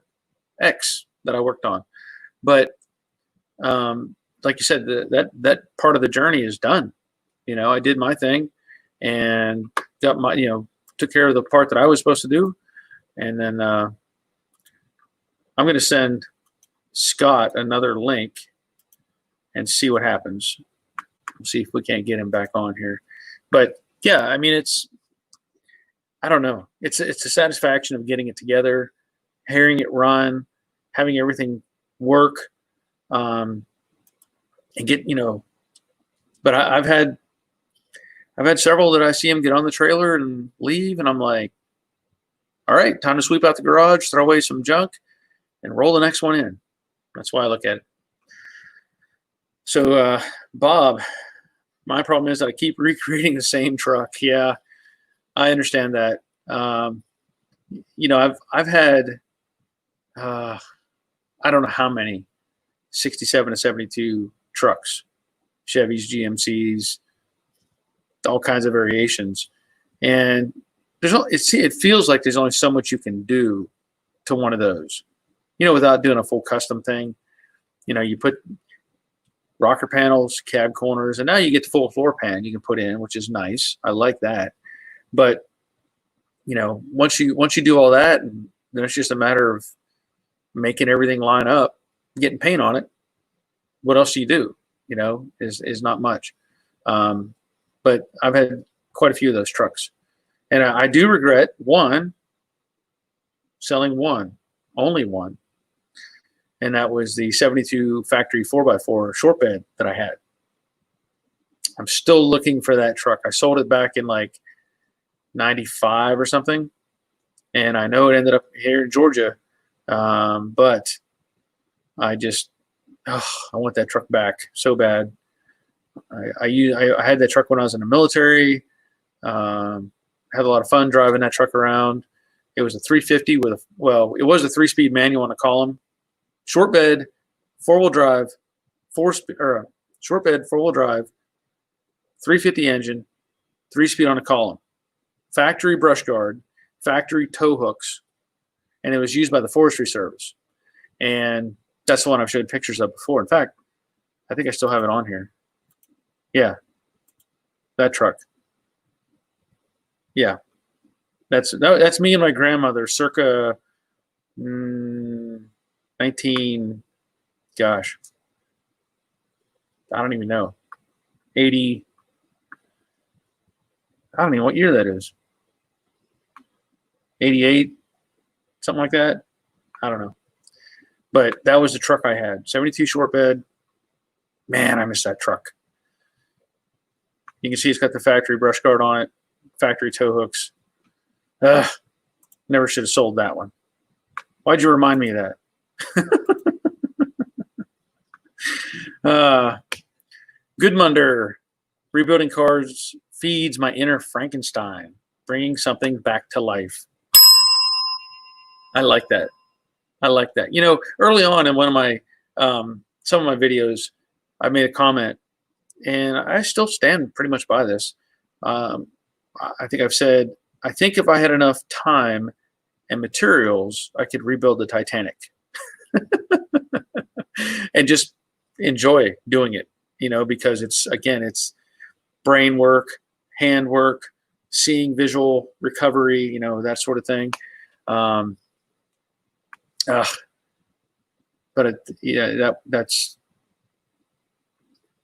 X that I worked on. But like you said, that part of the journey is done. I did my thing and got my, took care of the part that I was supposed to do. And then I'm going to send Scott another link and see what happens. We'll see if we can't get him back on here. But yeah, I mean, I don't know. It's the satisfaction of getting it together, hearing it run, having everything work, and get, but I've had several that I see him get on the trailer and leave, and I'm like, all right, time to sweep out the garage, throw away some junk, and roll the next one in. That's why I look at it. So, Bob, my problem is that I keep recreating the same truck. Yeah, I understand that. I've had, I don't know how many 67 to 72 trucks, Chevys, GMCs, all kinds of variations. And it feels like there's only so much you can do to one of those, without doing a full custom thing. You put rocker panels, cab corners, and now you get the full floor pan you can put in, which is nice. I like that. But, once you do all that, then it's just a matter of making everything line up, getting paint on it. What else do you do? Is not much. But I've had quite a few of those trucks. And I do regret selling one, only one. And that was the 72 factory 4x4 short bed that I had. I'm still looking for that truck. I sold it back in like 95 or something. And I know it ended up here in Georgia. But I just, I want that truck back so bad. I had that truck when I was in the military. Had a lot of fun driving that truck around. It was a 350 with it was a 3-speed manual on a column, short bed, 4-wheel drive, short bed, 4-wheel drive, 350 engine, 3-speed on a column, factory brush guard, factory tow hooks, and it was used by the Forestry Service. And that's the one I've showed pictures of before. In fact, I think I still have it on here. Yeah, that truck. Yeah, that's me and my grandmother circa 19, gosh, I don't even know, 80, I don't even know what year that is, 88, something like that. I don't know. But that was the truck I had, 72 short bed. Man, I miss that truck. You can see it's got the factory brush guard on it, factory tow hooks. Never should have sold that one. Why'd you remind me of that? Goodmunder, rebuilding cars feeds my inner Frankenstein, bringing something back to life. I like that. I like that. You know, early on in one of my, some of my videos, I made a comment, and I still stand pretty much by this. I think I've said, I think if I had enough time and materials, I could rebuild the Titanic and just enjoy doing it, you know, because it's brain work, hand work, seeing visual recovery, you know, that sort of thing. That's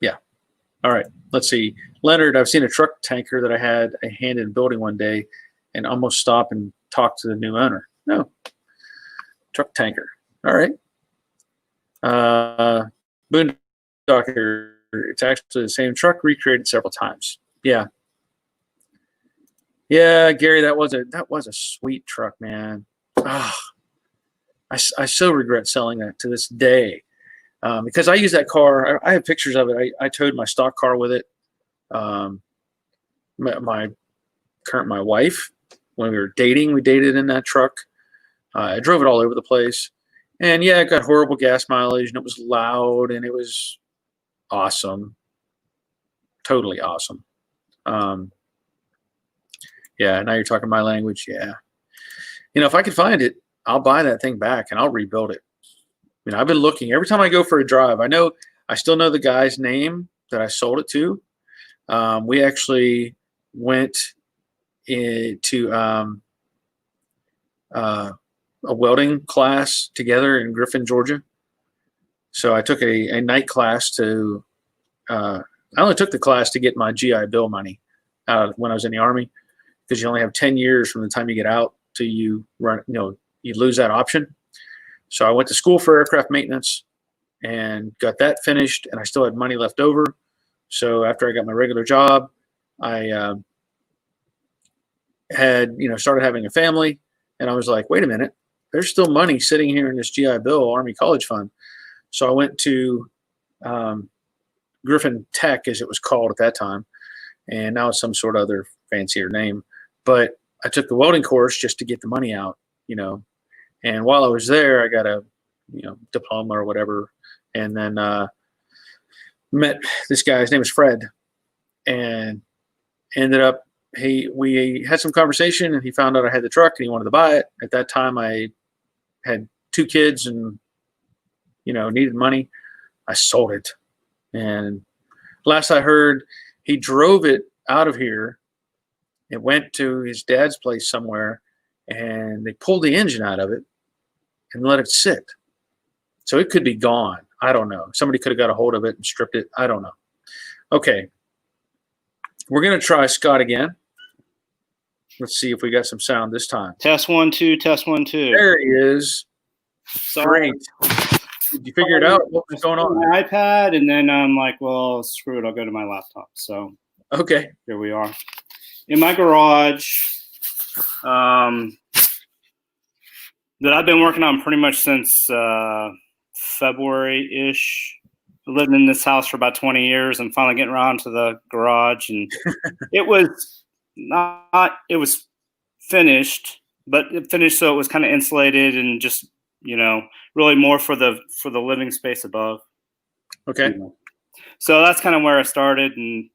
yeah. All right, let's see. Leonard, I've seen a truck tanker that I had a hand in building one day and almost stop and talk to the new owner. No, truck tanker. All right. Boondocker, it's actually the same truck recreated several times. Yeah. Yeah, Gary, that was a sweet truck, man. I so regret selling that to this day, because I use that car. I have pictures of it. I towed my stock car with it. My wife, when we were dating, we dated in that truck. I drove it all over the place, and yeah, it got horrible gas mileage, and it was loud, and it was awesome, totally awesome. Yeah, now you're talking my language. Yeah, you know, if I could find it, I'll buy that thing back and I'll rebuild it. I mean, I've been looking every time I go for a drive. I still know the guy's name that I sold it to. We actually went into a welding class together in Griffin, Georgia. So I took a night class to. I only took the class to get my GI Bill money when I was in the Army, because you only have 10 years from the time you get out till you run. You know, you lose that option. So I went to school for aircraft maintenance and got that finished, and I still had money left over. So after I got my regular job, I had, you know, started having a family, and I was like, wait a minute, there's still money sitting here in this GI Bill Army College Fund. So I went to Griffin Tech, as it was called at that time, and now it's some sort of other fancier name. But I took the welding course just to get the money out, you know. And while I was there, I got a, you know, diploma or whatever, and then met this guy. His name was Fred, and ended up we had some conversation, and he found out I had the truck and he wanted to buy it. At that time, I had 2 kids and, you know, needed money. I sold it, and last I heard, he drove it out of here. It went to his dad's place somewhere, and they pulled the engine out of it and let it sit. So it could be gone. I don't know. Somebody could have got a hold of it and stripped it. I don't know. Okay. We're going to try Scott again. Let's see if we got some sound this time. Test 1 2. Test 1 2. There he is. Sorry. Great. Did you figure it out? What was going on? My iPad, and then I'm like, well, screw it. I'll go to my laptop. So Okay. here we are in my garage that I've been working on pretty much since February-ish. Lived in this house for about 20 years and finally getting around to the garage, and it was finished, but it finished so it was kind of insulated and just, really more for the living space above. Okay. So that's kind of where I started, and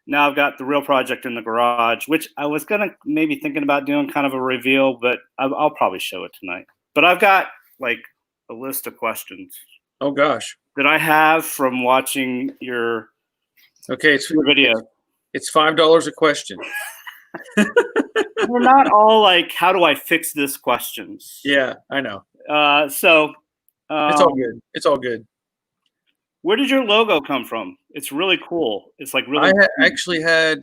now I've got the real project in the garage, which I was maybe thinking about doing kind of a reveal, but I'll probably show it tonight. But I've got like a list of questions. Oh gosh. That I have from watching your video. It's $5 a question. We're not all like, how do I fix this questions? Yeah, I know. It's all good. It's all good. Where did your logo come from? It's really cool. It's like really. Actually had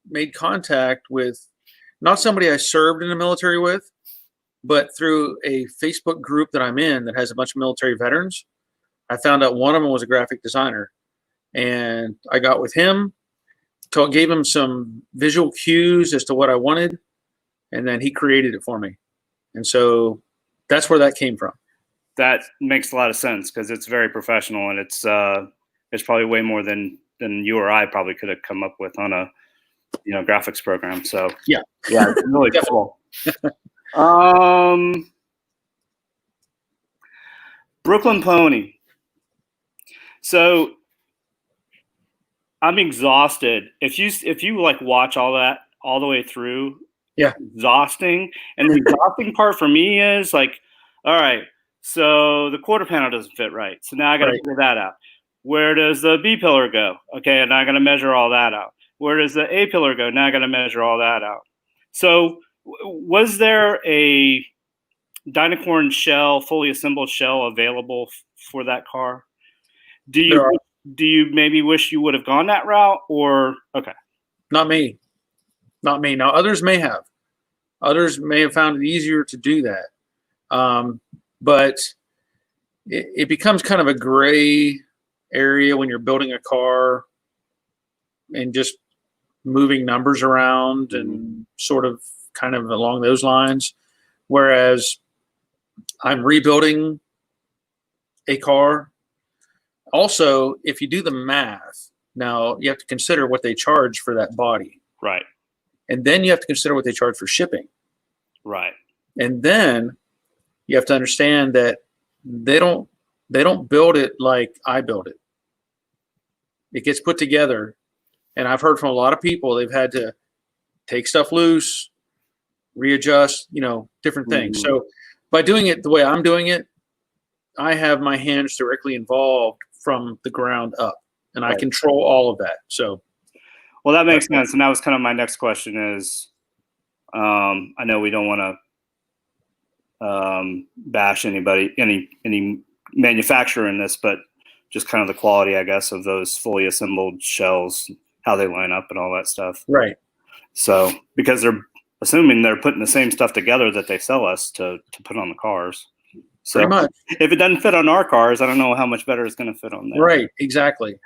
made contact with not somebody I served in the military with, but through a Facebook group that I'm in that has a bunch of military veterans. I found out one of them was a graphic designer, and I got with him, gave him some visual cues as to what I wanted, and then he created it for me. And so that's where that came from. That makes a lot of sense because it's very professional, and it's probably way more than you or I probably could have come up with on a graphics program. So yeah, it's really cool. Brooklyn Pony. So I'm exhausted. If you like watch all that all the way through, yeah, exhausting. And the exhausting part for me is like, all right, so the quarter panel doesn't fit right. So now I got to figure that out. Where does the B pillar go? Okay, and I got to measure all that out. Where does the A pillar go? Now I got to measure all that out. So was there a Dynacorn shell, fully assembled shell available for that car? Do you maybe wish you would have gone that route, or okay? Not me. Now others may have. Others may have found it easier to do that. But it becomes kind of a gray area when you're building a car and just moving numbers around and sort of kind of along those lines. Whereas I'm rebuilding a car. Also, if you do the math, now you have to consider what they charge for that body. Right. And then you have to consider what they charge for shipping. Right. And then you have to understand that they don't build it like I build it. It gets put together. And I've heard from a lot of people, they've had to take stuff loose, readjust, different things. So by doing it the way I'm doing it, I have my hands directly involved from the ground up, and I control all of that. So, well, that makes sense. And that was kind of my next question is, I know we don't want to bash anybody, any manufacturer in this, but just kind of the quality, I guess, of those fully assembled shells, how they line up and all that stuff. Right. So, because they're assuming they're putting the same stuff together that they sell us to put on the cars. So pretty much. If it doesn't fit on our cars, I don't know how much better it's going to fit on there. Right. Exactly.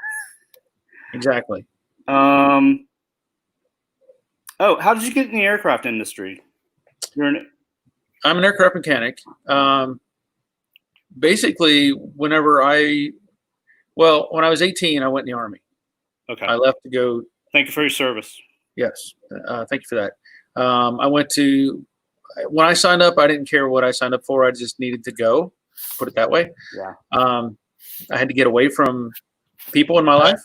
Oh, how did you get in the aircraft industry? I'm an aircraft mechanic. Basically, when I was 18, I went in the Army. Okay. I left to go. Thank you for your service. Yes. Thank you for that. When I signed up, I didn't care what I signed up for. I just needed to go, put it that way. Yeah. I had to get away from people in my life.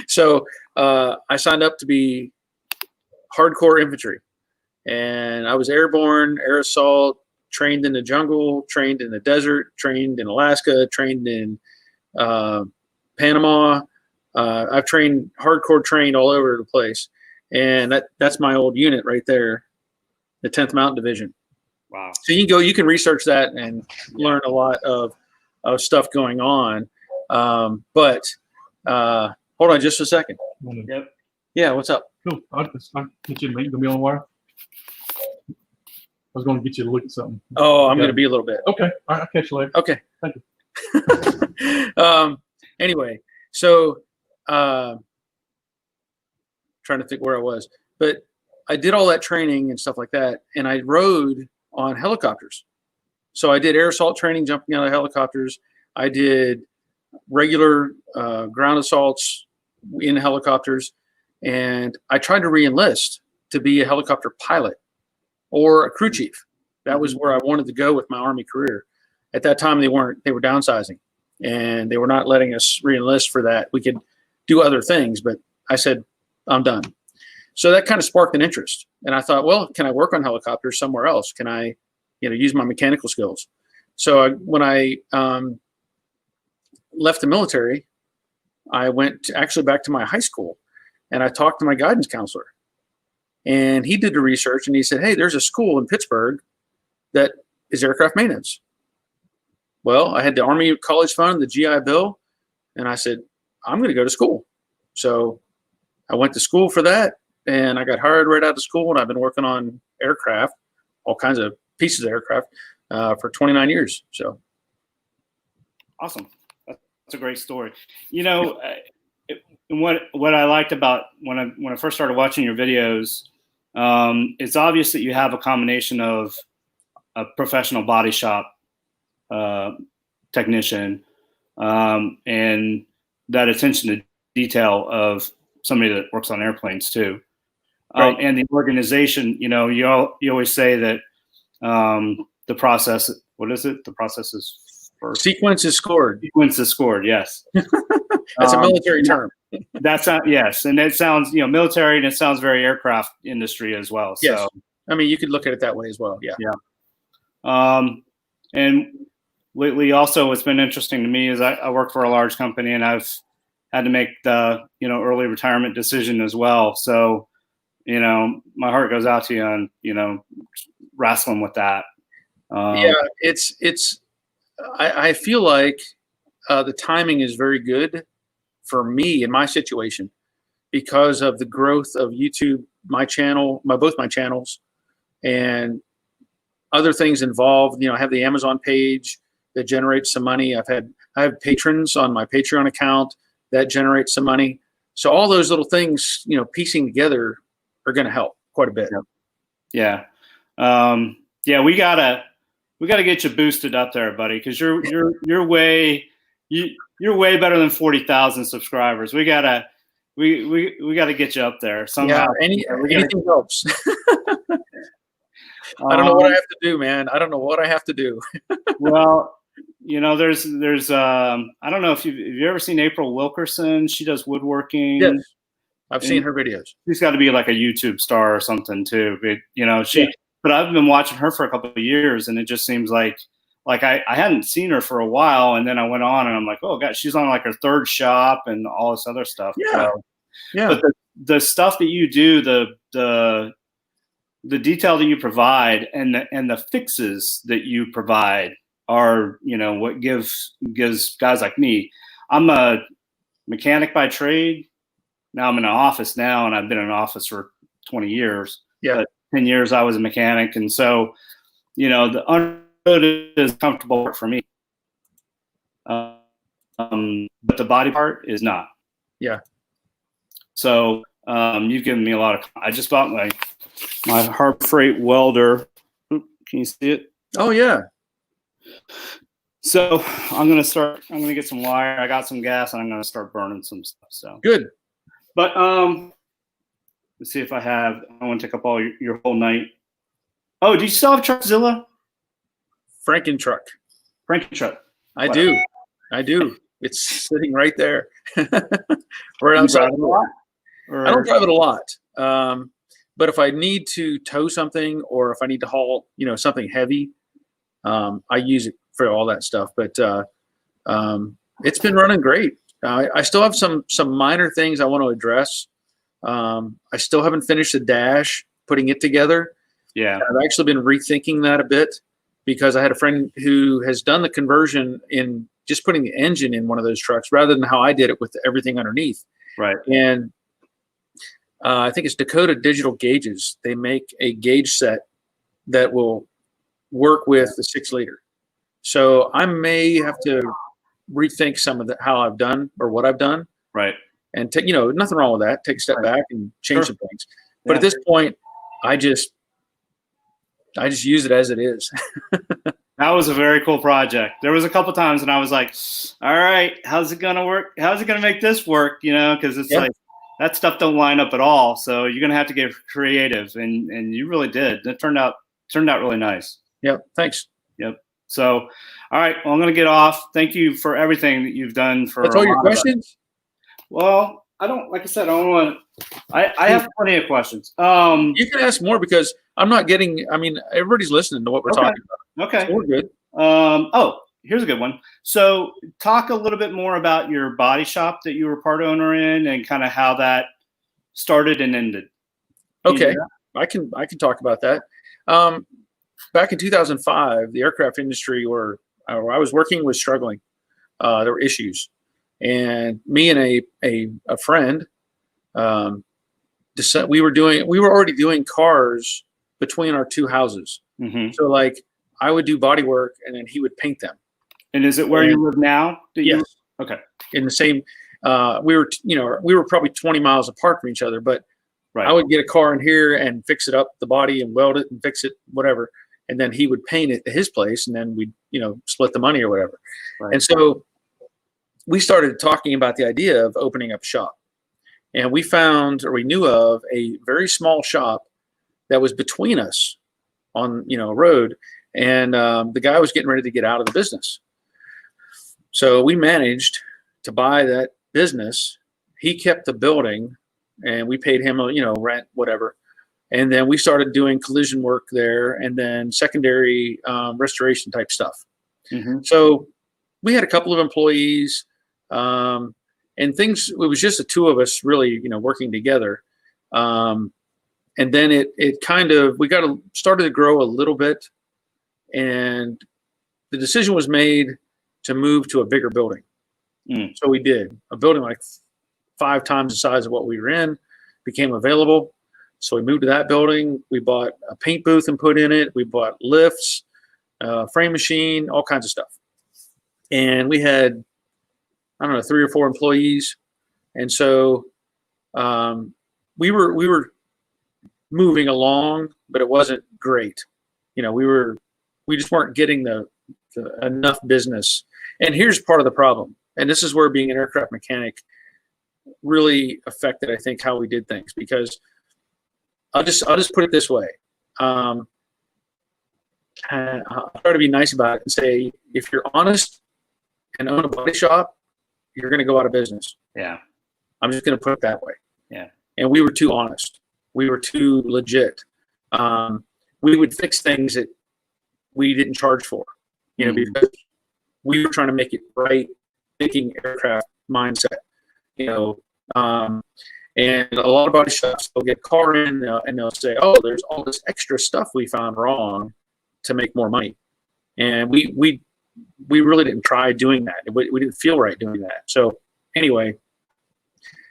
So I signed up to be hardcore infantry. And I was airborne, air assault, trained in the jungle, trained in the desert, trained in Alaska, trained in Panama. I've trained all over the place. And that's my old unit right there, the 10th Mountain Division. Wow. So you can research that and learn a lot of stuff going on. But hold on just a second. Yep. Yeah, what's up? Cool. I'll get you to meet. Gonna be on the wire. I was going to get you to look at something. Oh, I'm going to be a little bit. Okay. All right. I'll catch you later. Okay. Thank you. Anyway, so trying to think where I was, but I did all that training and stuff like that, and I rode on helicopters. So I did air assault training, jumping out of helicopters. I did regular ground assaults in helicopters, and I tried to re-enlist to be a helicopter pilot or a crew chief. That was where I wanted to go with my Army career. At that time, they were downsizing, and they were not letting us re-enlist for that. We could do other things, but I said, I'm done. So that kind of sparked an interest. And I thought, well, can I work on helicopters somewhere else? Can I, use my mechanical skills? So when I left the military, I went actually back to my high school, and I talked to my guidance counselor. And he did the research, and he said, hey, there's a school in Pittsburgh that is aircraft maintenance. Well, I had the Army College Fund, the GI Bill, and I said, I'm going to go to school. So I went to school for that, and I got hired right out of school, and I've been working on aircraft, all kinds of pieces of aircraft, for 29 years. So awesome. That's a great story. What I liked about when I first started watching your videos, it's obvious that you have a combination of a professional body shop technician and that attention to detail of somebody that works on airplanes too. Right. And the organization, you always say that the process, what is it? The process is first. Sequence is scored. Sequence is scored, yes. That's a military term. That's not, yes. And it sounds, military, and it sounds very aircraft industry as well. Yes. So, I mean, you could look at it that way as well. Yeah. Yeah. And lately also what's been interesting to me is I work for a large company, and I've had to make the, early retirement decision as well. So, my heart goes out to you on, wrestling with that. Yeah, I feel like the timing is very good for me in my situation because of the growth of YouTube, my channel, both my channels, and other things involved. I have the Amazon page that generates some money. I have patrons on my Patreon account that generates some money. So all those little things, piecing together are going to help quite a bit. Yeah. Yeah. We gotta get you boosted up there, buddy. Cause you're way better than 40,000 subscribers. We gotta get you up there somehow. Yeah, anything helps. I don't know what I have to do, man. I don't know what I have to do. Well, there's I don't know if you've ever seen April Wilkerson. She does woodworking. Yes, I've seen her videos. She's got to be like a YouTube star or something too. But but I've been watching her for a couple of years, and it just seems like I hadn't seen her for a while, and then I went on, and I'm like, oh god, she's on like her third shop and all this other stuff. Yeah, so, yeah. But the stuff that you do, the detail that you provide, and the fixes that you provide are, what gives guys like me. I'm a mechanic by trade. Now I'm in an office now, and I've been in an office for 20 years. Yeah. But 10 years I was a mechanic. And so, the unhood is comfortable for me. But the body part is not. Yeah. So you've given me a lot of, I just bought my Harbor Freight welder. Can you see it? Oh yeah. So I'm going to get some wire. I got some gas, and I'm going to start burning some stuff. So good. But let's see if I don't want to take up all your whole night. Oh, do you still have Truckzilla? Frankentruck. I do. It's sitting right there. Right outside. I don't drive it a lot. But if I need to tow something, or if I need to haul, something heavy, I use it for all that stuff. But it's been running great. I still have some minor things I want to address. I still haven't finished the dash, putting it together. Yeah. I've actually been rethinking that a bit, because I had a friend who has done the conversion in just putting the engine in one of those trucks rather than how I did it with everything underneath. Right. And I think it's Dakota Digital Gauges. They make a gauge set that will work with the 6-liter. So I may have to rethink some of how I've done or what I've done. Right. And nothing wrong with that. Take a step back and change some things. But at this point, I just use it as it is. That was a very cool project. There was a couple times when I was like, all right, how's it going to work? How's it going to make this work? Because it's like that stuff don't line up at all. So you're going to have to get creative. And you really did. It turned out really nice. Yep. Thanks. Yep. So, all right. Well, I'm going to get off. Thank you for everything that you've done for That's all your questions? Well, I don't, like I said, I don't want to, I have plenty of questions. You can ask more because I'm not getting, everybody's listening to what we're talking about. Okay. So we're good. Oh, here's a good one. So talk a little bit more about your body shop that you were part owner in and kind of how that started and ended. Okay. I can talk about that. Back in 2005, the aircraft industry where I was working was struggling. There were issues. And me and a friend, we were already doing cars between our two houses. Mm-hmm. So like I would do body work and then he would paint them. And is it where you live now? Yes. Okay. In the same, we were probably 20 miles apart from each other, but I would get a car in here and fix it up, the body, and weld it and fix it, whatever. And then he would paint it at his place, and then we'd, split the money or whatever. Right. And so we started talking about the idea of opening up a shop. And we knew of a very small shop that was between us on, a road. And the guy was getting ready to get out of the business. So we managed to buy that business. He kept the building and we paid him, rent, whatever. And then we started doing collision work there and then secondary restoration type stuff. Mm-hmm. So we had a couple of employees and things, it was just the two of us really, working together. And then it kind of, started to grow a little bit. And the decision was made to move to a bigger building. So we did. A building like 5 times the size of what we were in became available. So we moved to that building. We bought a paint booth and put in it. We bought lifts, frame machine, all kinds of stuff. And we had, 3 or 4 employees. And so we were moving along, but it wasn't great. We just weren't getting the enough business. And here's part of the problem. And this is where being an aircraft mechanic really affected, I think, how we did things. Because I'll just put it this way. I'll try to be nice about it and say, if you're honest and own a body shop, you're going to go out of business. Yeah. I'm just going to put it that way. Yeah. And we were too honest. We were too legit. We would fix things that we didn't charge for, because we were trying to make it right, thinking aircraft mindset, and a lot of body shops will get a car in and they'll say, oh, there's all this extra stuff we found wrong to make more money. And we really didn't try doing that. We didn't feel right doing that. So anyway,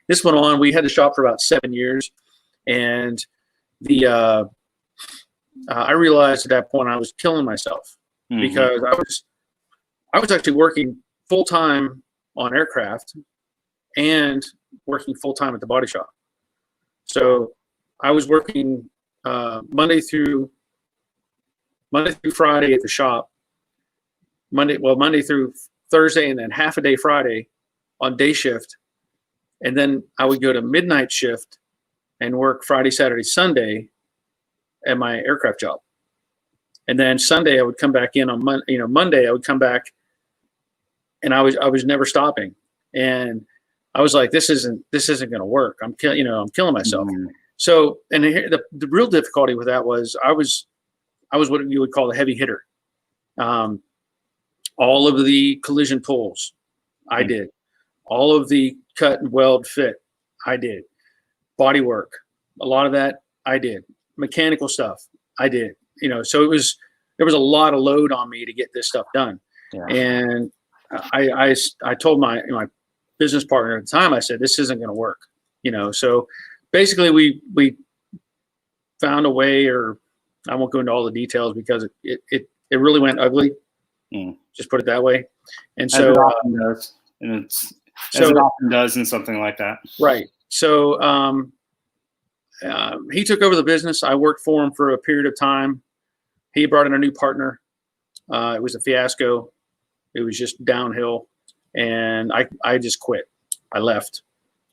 this went on. We had the shop for about 7 years. And I realized at that point I was killing myself because I was actually working full time on aircraft and working full time at the body shop. So I was working Monday through Friday at the shop. Monday through Thursday, and then half a day Friday on day shift, and then I would go to midnight shift and work Friday, Saturday, Sunday at my aircraft job. And then Sunday I would come back in on Monday I would come back, and I was never stopping. And I was like, this isn't going to work. I'm killing myself. Mm-hmm. So, and the real difficulty with that was I was what you would call a heavy hitter. All of the collision pulls, I did. All of the cut and weld fit, I did. Body work, a lot of that, I did. Mechanical stuff, I did. So there was a lot of load on me to get this stuff done. Yeah. And I told my business partner at the time, I said, this isn't going to work. So basically we found a way, or I won't go into all the details because it really went ugly. Just put it that way. And so as it often does, and it's as it often does in something like that. Right. So he took over the business. I worked for him for a period of time. He brought in a new partner. It was a fiasco. It was just downhill, and I just quit. I left,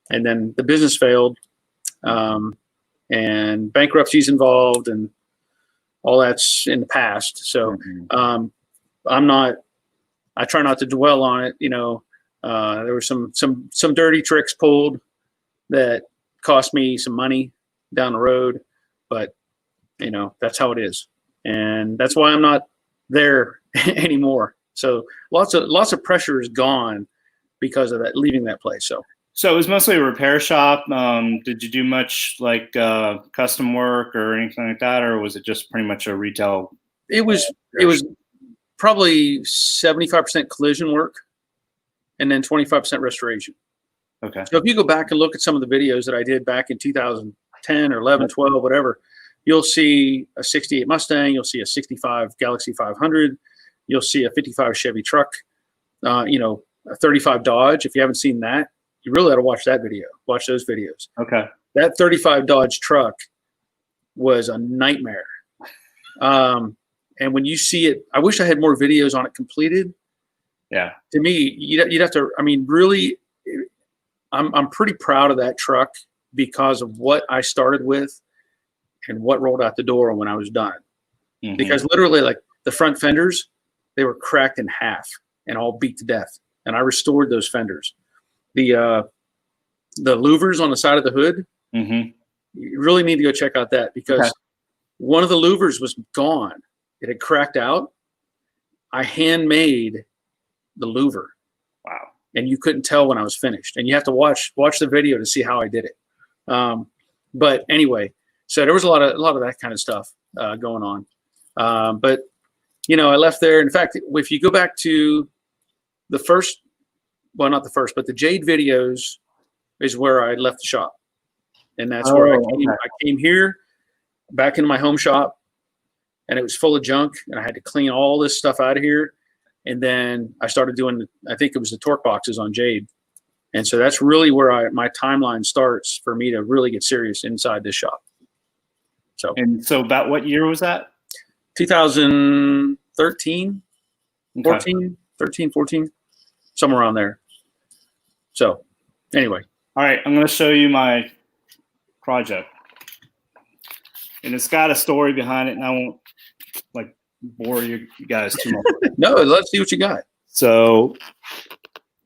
and then the business failed, and bankruptcy's involved, and all that's in the past. So I try not to dwell on it. There were some dirty tricks pulled that cost me some money down the road, but that's how it is, and that's why I'm not there anymore. So lots of pressure is gone because of that, leaving that place. So it was mostly a repair shop. Did you do much like custom work or anything like that, or was it just pretty much a retail? It was probably 75% collision work and then 25% restoration. Okay. So if you go back and look at some of the videos that I did back in 2010 or 11, 12, whatever, you'll see a 68 Mustang, you'll see a 65 Galaxy 500, you'll see a 55 Chevy truck, a 35 Dodge. If you haven't seen that, you really ought to watch that video. Watch those videos. Okay. That 35 Dodge truck was a nightmare. And when you see it, I wish I had more videos on it completed. Yeah. To me, you'd have to, really, I'm pretty proud of that truck because of what I started with and what rolled out the door when I was done. Mm-hmm. Because literally, like, the front fenders, they were cracked in half and all beat to death. And I restored those fenders. The louvers on the side of the hood, you really need to go check out that because one of the louvers was gone. It had cracked out. I handmade the louver. Wow. And you couldn't tell when I was finished. And you have to watch the video to see how I did it. But anyway, so there was a lot of that kind of stuff going on. But I left there. In fact, if you go back to the first, well, not the first, but the Jade videos is where I left the shop. And that's where I came here back into my home shop, and it was full of junk, and I had to clean all this stuff out of here. And then I started doing, I think it was the torque boxes on Jade. And so that's really where my timeline starts for me to really get serious inside this shop. So about what year was that? 2013, 14, somewhere around there. So anyway. All right, I'm going to show you my project. And it's got a story behind it, and I won't bore you guys too much. No, let's see what you got. So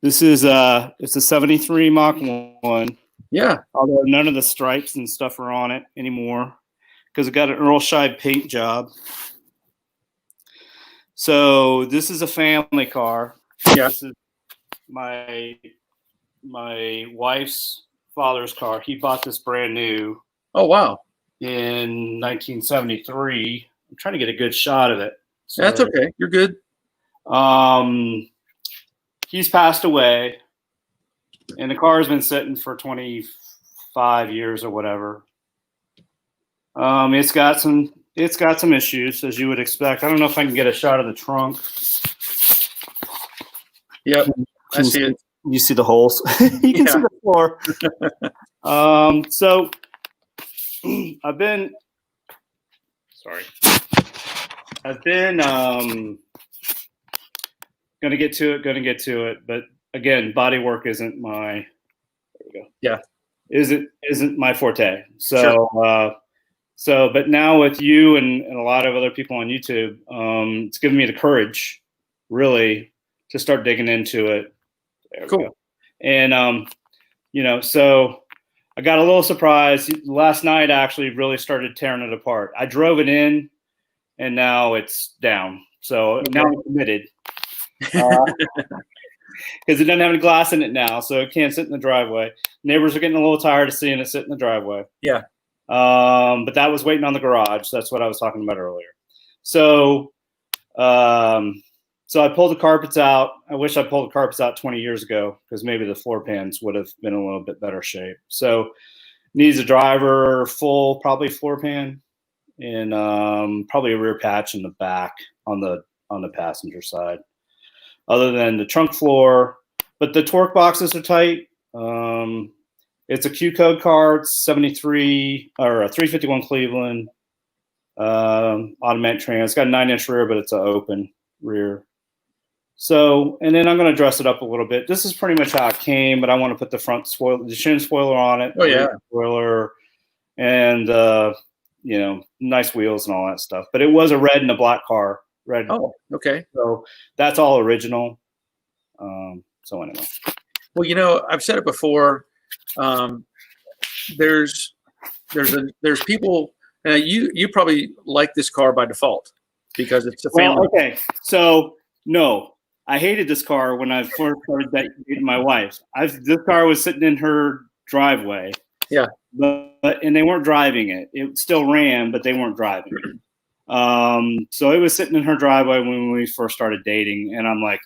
this is it's a 73 Mach 1. Yeah. Although none of the stripes and stuff are on it anymore because it got an Earl Scheib paint job. So this is a family car. Yeah. This is my wife's father's car. He bought this brand new. Oh, wow. In 1973. I'm trying to get a good shot of it. So, that's okay. You're good. He's passed away, and the car has been sitting for 25 years or whatever. It's got some issues, as you would expect. I don't know if I can get a shot of the trunk. Yep, I see it. You see the holes. You can see the floor. So I've been gonna get to it, but again, body work isn't my isn't my forte. So sure. But now with you and a lot of other people on YouTube, it's given me the courage really to start digging into it. There cool. We go. And so I got a little surprised. Last night I actually really started tearing it apart. I drove it in, and now it's down. So now I'm committed. Because it doesn't have any glass in it now, so it can't sit in the driveway. Neighbors are getting a little tired of seeing it sit in the driveway. Yeah. But that was waiting on the garage. That's what I was talking about earlier. So I pulled the carpets out. I wish I pulled the carpets out 20 years ago because maybe the floor pans would have been a little bit better shape. So needs a driver, full, probably floor pan, and probably a rear patch in the back on the passenger side. Other than the trunk floor, but the torque boxes are tight. It's a Q code car. It's 73 or a 351 Cleveland automatic trans. It's got a 9-inch rear, but it's an open rear. So, and then I'm going to dress it up a little bit. This is pretty much how it came, but I want to put the front spoiler, the shin spoiler on it. Oh yeah, spoiler, and nice wheels and all that stuff. But it was a red and a black car. Red. Oh, okay. So that's all original. So anyway. Well, I've said it before. There's people. You probably like this car by default because it's a family. Well, okay, so no, I hated this car when I first started dating my wife. This car was sitting in her driveway. Yeah. And they weren't driving it. It still ran, but they weren't driving it. So it was sitting in her driveway when we first started dating, and I'm like,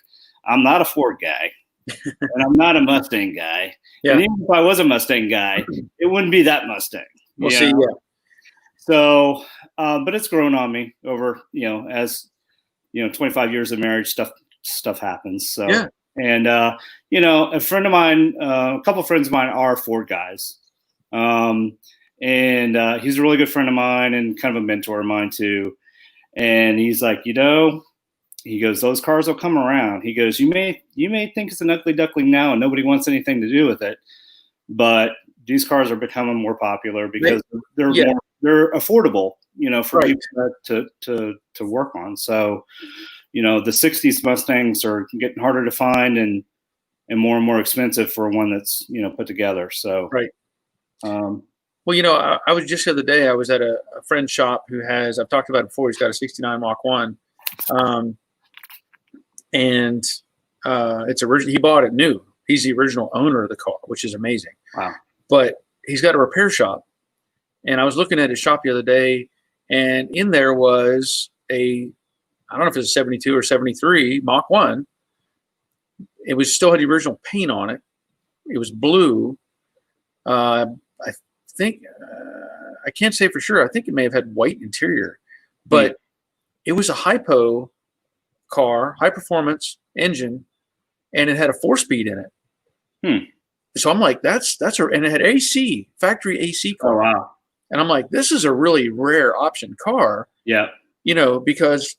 I'm not a Ford guy, and I'm not a Mustang guy. Yeah. And even if I was a Mustang guy, it wouldn't be that Mustang. We'll see. know? Yeah. So, but it's grown on me over, as 25 years of marriage, stuff happens. So, yeah. And a friend of mine, a couple of friends of mine are Ford guys, and he's a really good friend of mine and kind of a mentor of mine too. And he's like, he goes, those cars will come around. He goes, you may think it's an ugly duckling now and nobody wants anything to do with it, but these cars are becoming more popular because they're affordable, for right. people to work on. So, the 60s Mustangs are getting harder to find and more expensive for one that's, put together. So, right. Well, I was just the other day, I was at a friend's shop who has, I've talked about it before, he's got a 69 Mach 1. And it's original. He bought it new. He's the original owner of the car, which is amazing. Wow. But he's got a repair shop. And I was looking at his shop the other day, and in there was I don't know if it was a 72 or 73 Mach 1. It still had the original paint on it. It was blue. I think, I can't say for sure. I think it may have had white interior, but it was a hypo car, high performance engine, and it had a 4-speed in it. So I'm like, and it had AC, factory AC car. Oh, wow. And I'm like, this is a really rare option car. Yeah. Because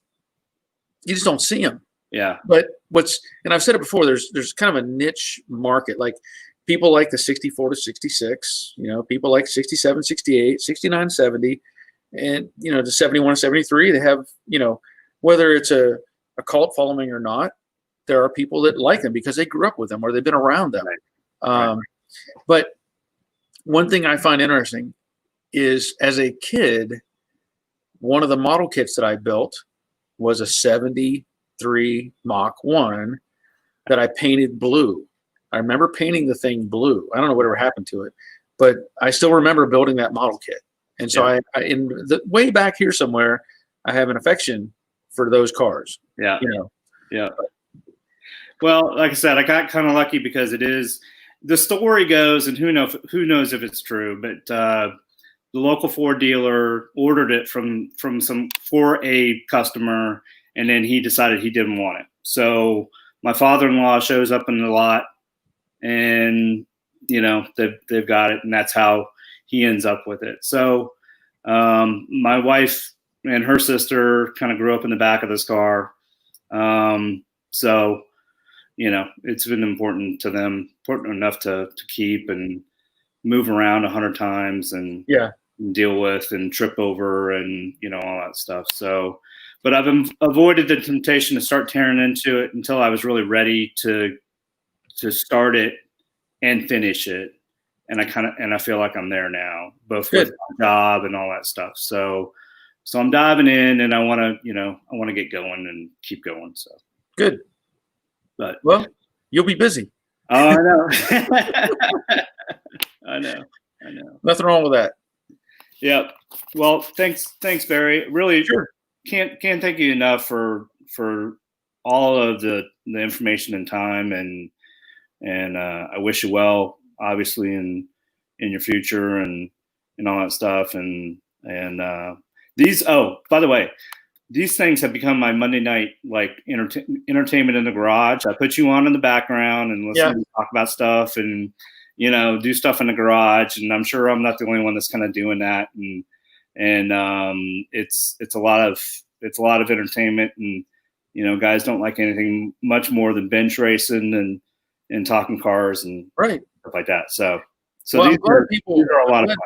you just don't see them. Yeah. But and I've said it before, there's kind of a niche market. Like people like the 64 to 66, people like 67, 68, 69, 70, and, the 71, 73, they have, whether it's a cult following or not, there are people that like them because they grew up with them or they've been around them. Right. But one thing I find interesting is as a kid, one of the model kits that I built was a 73 Mach 1 that I painted blue. I remember painting the thing blue. I don't know whatever happened to it, but I still remember building that model kit. And so I in the way back here somewhere, I have an affection for those cars. Yeah. Yeah. Well, like I said, I got kind of lucky because it is, the story goes, and who knows if it's true, but the local Ford dealer ordered it for a customer, and then he decided he didn't want it. So my father-in-law shows up in the lot, and they've got it, and that's how he ends up with it. So my wife and her sister kind of grew up in the back of this car. So, it's been important to them, important enough to keep and move around 100 times and deal with and trip over and, all that stuff. So, but I've avoided the temptation to start tearing into it until I was really ready to start it and finish it. And I feel like I'm there now, both with my job and all that stuff. So I'm diving in, and I want to get going and keep going. So good. But you'll be busy. Oh, I know. I know. Nothing wrong with that. Yeah. Well, thanks, Barry. Really, can't thank you enough for all of the information and time, and I wish you well, obviously, in in your future and all that stuff. And these, oh, by the way, these things have become my Monday night like entertainment in the garage. I put you on in the background and listen to you talk about stuff and do stuff in the garage. And I'm sure I'm not the only one that's kind of doing that. And it's a lot of entertainment. And guys don't like anything much more than bench racing and talking cars and stuff like that. So well, these are a lot of fun.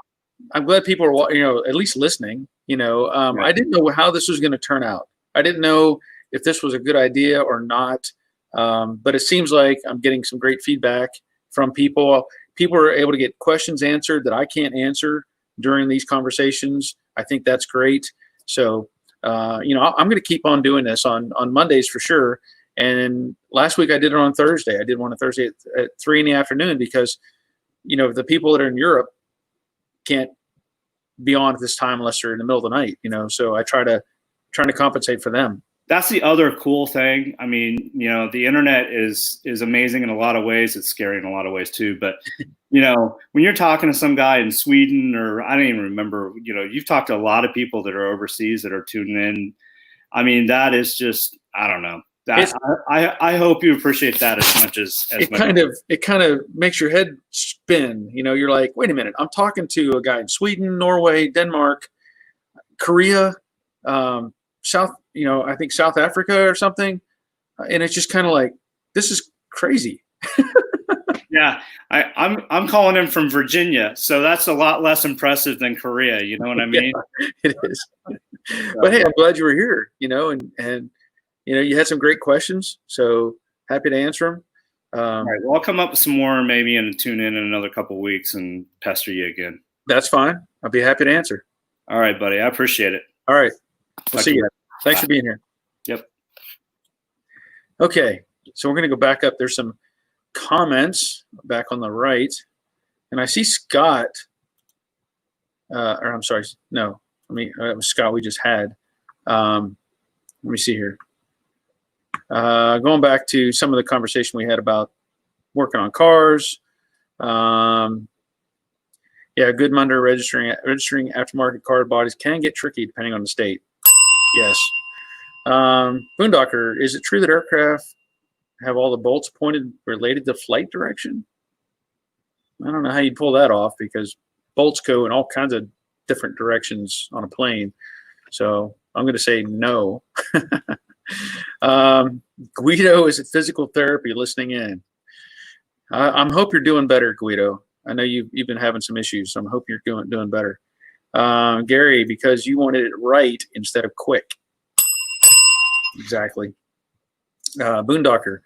I'm glad people are, at least listening. I didn't know how this was going to turn out. I didn't know if this was a good idea or not. But it seems like I'm getting some great feedback from people. People are able to get questions answered that I can't answer during these conversations. I think that's great. So, I'm going to keep on doing this on Mondays for sure. And last week I did it on Thursday. I did one on Thursday at 3 p.m. because, the people that are in Europe can't be on at this time unless they're in the middle of the night, so I trying to compensate for them. That's the other cool thing. I mean, the internet is amazing in a lot of ways. It's scary in a lot of ways too. But, when you're talking to some guy in Sweden, or I don't even remember, you've talked to a lot of people that are overseas that are tuning in. I mean, that is just, I don't know. I hope you appreciate that as much as it kind of makes your head spin. You're like, wait a minute, I'm talking to a guy in Sweden, Norway, Denmark, Korea, South Africa or something, and it's just kind of like, this is crazy. Yeah, I'm calling him from Virginia, so that's a lot less impressive than Korea. You know what I mean? Yeah, it is. But hey, I'm glad you were here. And you had some great questions, so happy to answer them. All right, well, I'll come up with some more maybe and tune in another couple of weeks and pester you again. That's fine. I'll be happy to answer. All right, buddy. I appreciate it. All right. We'll see you. Thanks for being here. Yep. Okay, so we're going to go back up. There's some comments back on the right, and I see Scott. Or I'm sorry, no. It was Scott we just had. Let me see here. Going back to some of the conversation we had about working on cars. Good Monday registering aftermarket car bodies can get tricky depending on the state. Yes. Boondocker, is it true that aircraft have all the bolts pointed related to flight direction? I don't know how you'd pull that off because bolts go in all kinds of different directions on a plane. So I'm going to say no. Guido is at physical therapy listening in. I hope you're doing better, Guido. I know you've been having some issues, so I hope you're doing better. Gary, because you wanted it right instead of quick. Exactly. Boondocker,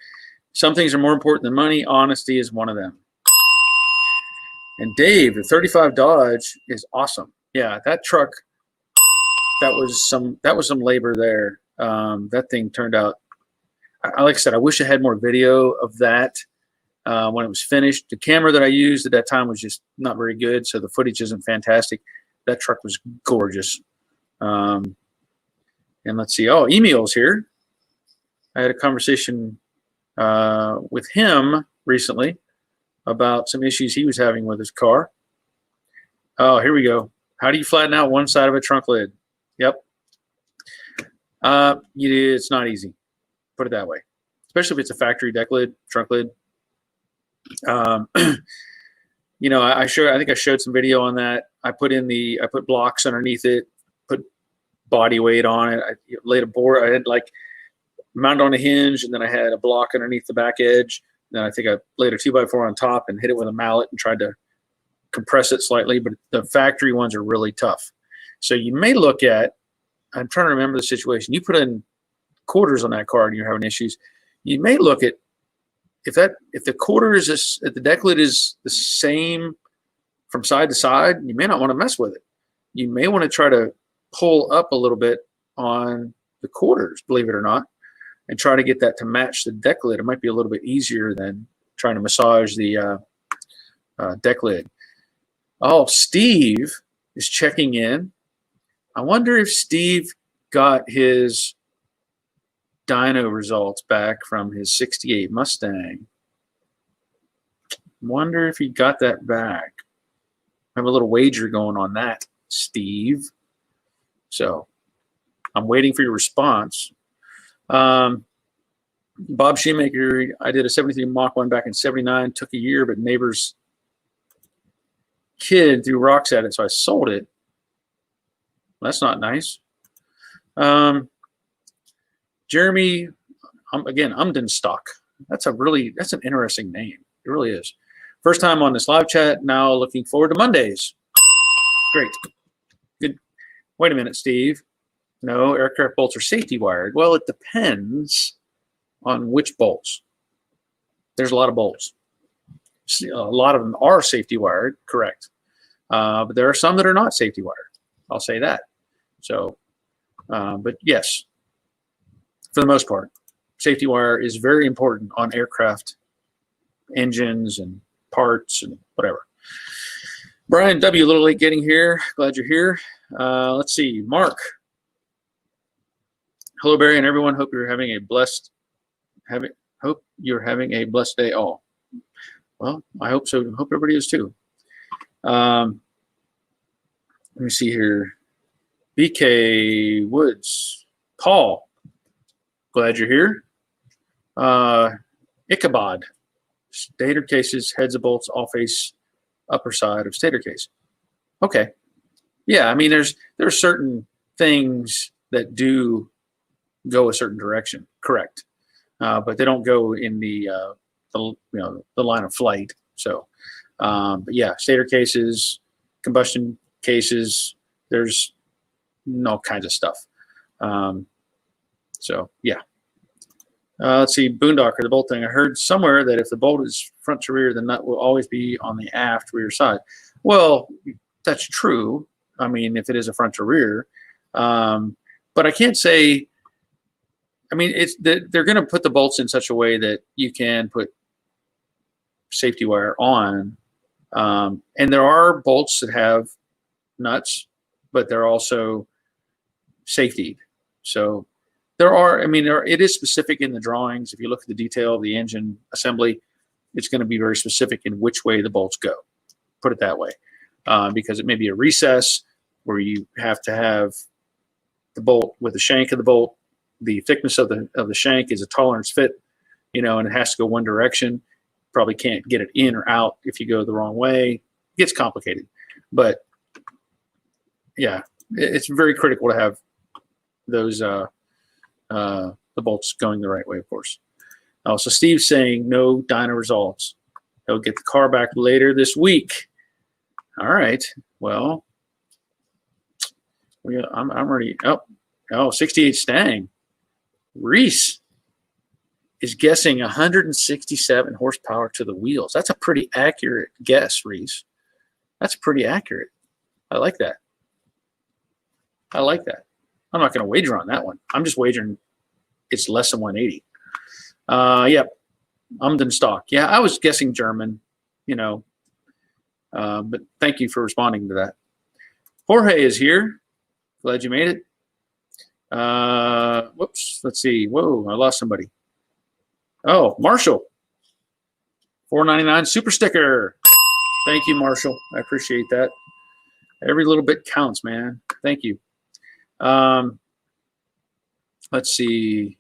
some things are more important than money. Honesty is one of them. And Dave, the 35 Dodge is awesome. Yeah, that truck, that was some labor there. That thing turned out, like I said, I wish I had more video of that when it was finished. The camera that I used at that time was just not very good, so the footage isn't fantastic. That truck was gorgeous. And let's see. Oh, Emil's here. I had a conversation with him recently about some issues he was having with his car. Oh, here we go. How do you flatten out one side of a trunk lid? Yep. It's not easy. Put it that way. Especially if it's a factory deck lid, trunk lid. I think I showed some video on that. I put blocks underneath it, put body weight on it. I laid a board. I had mounted on a hinge, and then I had a block underneath the back edge. Then I think I laid a 2x4 on top and hit it with a mallet and tried to compress it slightly. But the factory ones are really tough. So you may look at, I'm trying to remember the situation. You put in quarters on that car and you're having issues. You may look at if the quarter is if the deck lid is the same from side to side, you may not want to mess with it. You may want to try to pull up a little bit on the quarters, believe it or not, and try to get that to match the deck lid. It might be a little bit easier than trying to massage the deck lid. Oh, Steve is checking in. I wonder if Steve got his dyno results back from his 68 Mustang. Wonder if he got that back. I have a little wager going on that, Steve. So I'm waiting for your response. Bob Shoemaker, I did a 73 Mach 1 back in 79, took a year, but neighbor's kid threw rocks at it, so I sold it. That's not nice. Jeremy, again, Umdenstock. That's an interesting name. It really is. First time on this live chat. Now looking forward to Mondays. Great. Good. Wait a minute, Steve. No, aircraft bolts are safety wired. Well, it depends on which bolts. There's a lot of bolts. A lot of them are safety wired, correct. But there are some that are not safety wired. I'll say that. So, but yes, for the most part, safety wire is very important on aircraft engines and parts and whatever. Brian W., a little late getting here. Glad you're here. Let's see, Mark. Hello, Barry, and everyone. Hope you're having a blessed day all. Well, I hope so. Hope everybody is too. Let me see here. BK Woods. Paul. Glad you're here. Ichabod. Stator cases, heads of bolts, all face upper side of stator case. Okay. Yeah, I mean, there are certain things that do go a certain direction, correct, but they don't go in the line of flight. So, but yeah, stator cases, combustion cases, there's all kinds of stuff. So yeah. Let's see, Boondocker, the bolt thing. I heard somewhere that if the bolt is front to rear, the nut will always be on the aft rear side. Well, that's true. I mean, if it is a front to rear, but I can't say. I mean, they're going to put the bolts in such a way that you can put safety wire on, and there are bolts that have nuts, but they're also safety. So there are. I mean, it is specific in the drawings. If you look at the detail of the engine assembly, it's going to be very specific in which way the bolts go. Put it that way, because it may be a recess where you have to have the bolt with the shank of the bolt. The thickness of the shank is a tolerance fit, and it has to go one direction. Probably can't get it in or out if you go the wrong way. It gets complicated, but yeah, it's very critical to have those the bolts going the right way, of course. Oh, so Steve's saying no dyno results. He'll get the car back later this week. All right. Well, I'm already. Oh, 68 Stang. Reese is guessing 167 horsepower to the wheels. That's a pretty accurate guess, Reese. That's pretty accurate. I like that. I'm not going to wager on that one. I'm just wagering it's less than 180. Yep. Umdenstock. Yeah, I was guessing German, but thank you for responding to that. Jorge is here. Glad you made it. Whoops. Let's see. Whoa, I lost somebody. Oh, Marshall. $4.99 super sticker. Thank you, Marshall. I appreciate that. Every little bit counts, man. Thank you. Let's see.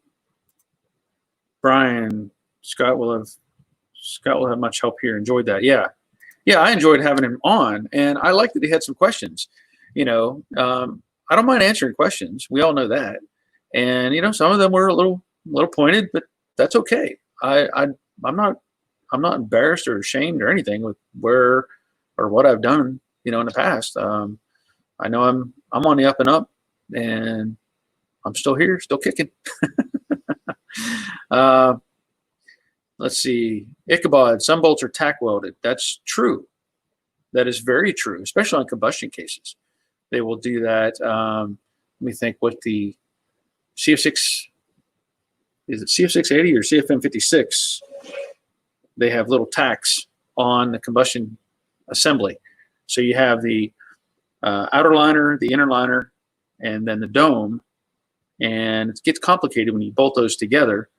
Brian, Scott will have much help here. Enjoyed that. Yeah, I enjoyed having him on, and I liked that he had some questions. I don't mind answering questions. We all know that, and some of them were a little pointed, but that's okay. I'm not embarrassed or ashamed or anything with where or what I've done, in the past. I know I'm on the up and up, and I'm still here, still kicking. Let's see. Ichabod, some bolts are tack welded. That's true. That is very true, especially on combustion cases. They will do that. Let me think what the CF6, is it CF680 or CFM56? They have little tacks on the combustion assembly. So you have the outer liner, the inner liner, and then the dome. And it gets complicated when you bolt those together.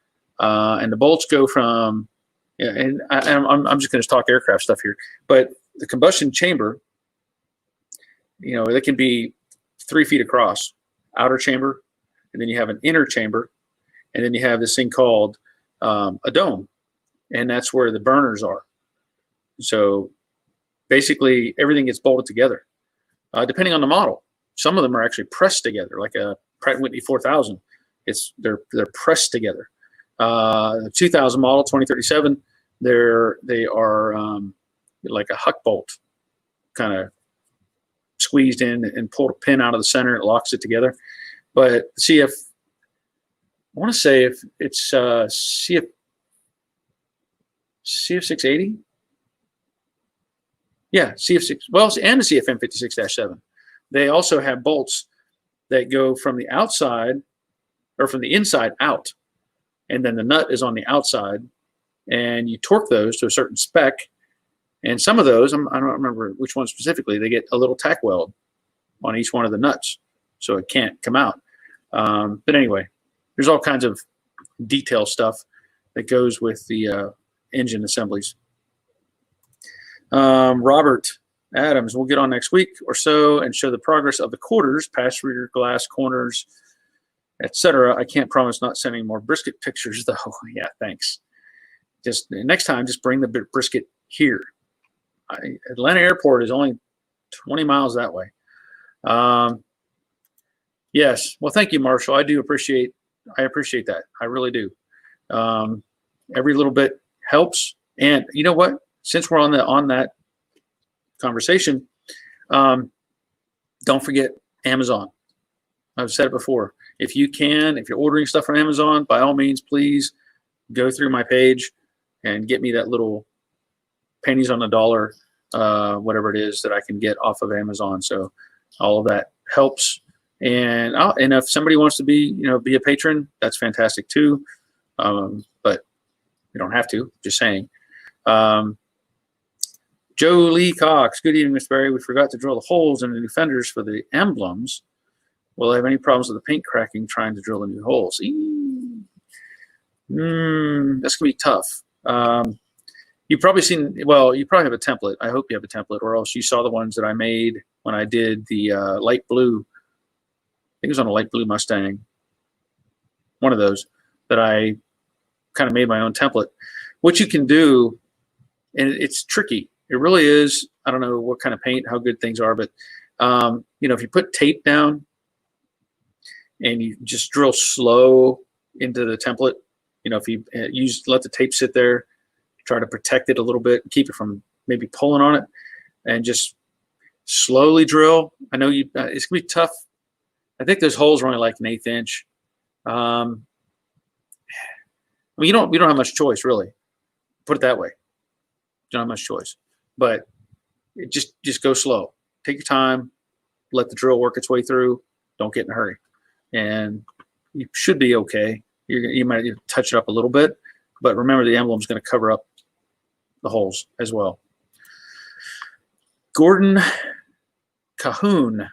And the bolts go from, and I'm just going to talk aircraft stuff here, but the combustion chamber they can be 3 feet across, outer chamber, and then you have an inner chamber, and then you have this thing called a dome, and that's where the burners are. So basically everything gets bolted together, depending on the model. Some of them are actually pressed together, like a Pratt & Whitney 4000. They're pressed together. The 2000 model, 2037, they are like a huck bolt, kind of squeezed in and pulled a pin out of the center. It locks it together. But I want to say if it's CF 680. Yeah, CF6. Well, and the CFM 56-7. They also have bolts that go from the outside or from the inside out, and then the nut is on the outside, and you torque those to a certain spec. And some of those, I don't remember which one specifically, they get a little tack weld on each one of the nuts, so it can't come out. But anyway, there's all kinds of detail stuff that goes with the engine assemblies. Robert Adams, we'll get on next week or so and show the progress of the quarters, passenger glass corners, etc. I can't promise not sending more brisket pictures, though. Yeah, thanks. Just next time, just bring the brisket here. Atlanta Airport is only 20 miles that way. Yes. Well, thank you, Marshall. I appreciate that. I really do. Every little bit helps. And you know what? Since we're on that conversation, don't forget Amazon. I've said it before. If you're ordering stuff from Amazon, by all means, please go through my page and get me that little pennies on the dollar, whatever it is that I can get off of Amazon. So all of that helps. And if somebody wants to be a patron, that's fantastic too. But you don't have to. Just saying. Joe Lee Cox, good evening, Mr. Barry. We forgot to drill the holes in the new fenders for the emblems. Will I have any problems with the paint cracking trying to drill the new holes? That's going to be tough. You've probably you probably have a template. I hope you have a template, or else you saw the ones that I made when I did the light blue. I think it was on a light blue Mustang. One of those that I kind of made my own template. What you can do, and it's tricky. It really is. I don't know what kind of paint, how good things are, but if you put tape down and you just drill slow into the template, if you let the tape sit there, try to protect it a little bit, keep it from maybe pulling on it, and just slowly drill. I know it's gonna be tough. I think those holes are only like an 1/8 inch. You don't have much choice, really. Put it that way. You don't have much choice, but just go slow. Take your time. Let the drill work its way through. Don't get in a hurry, and you should be okay. You might touch it up a little bit, but remember the emblem's going to cover up the holes as well. Gordon Cahoon.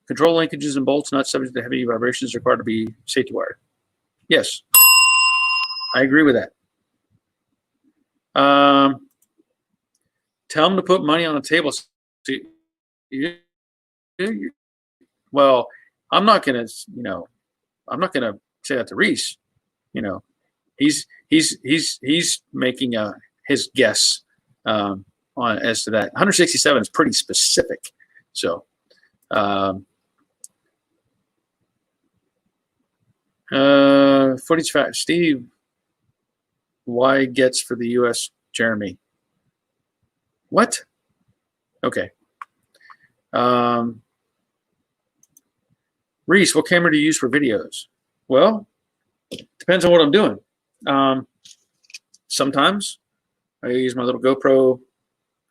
Control linkages and bolts not subject to heavy vibrations required to be safety wired. Yes, I agree with that. Tell them to put money on the table. Well, I'm not gonna say that to Reese. He's making his guess on as to that. 167 is pretty specific. So, footage fact, Steve. Why gets for the U.S. Jeremy? What? Okay. Reese, what camera do you use for videos? Well, depends on what I'm doing. Sometimes I use my little GoPro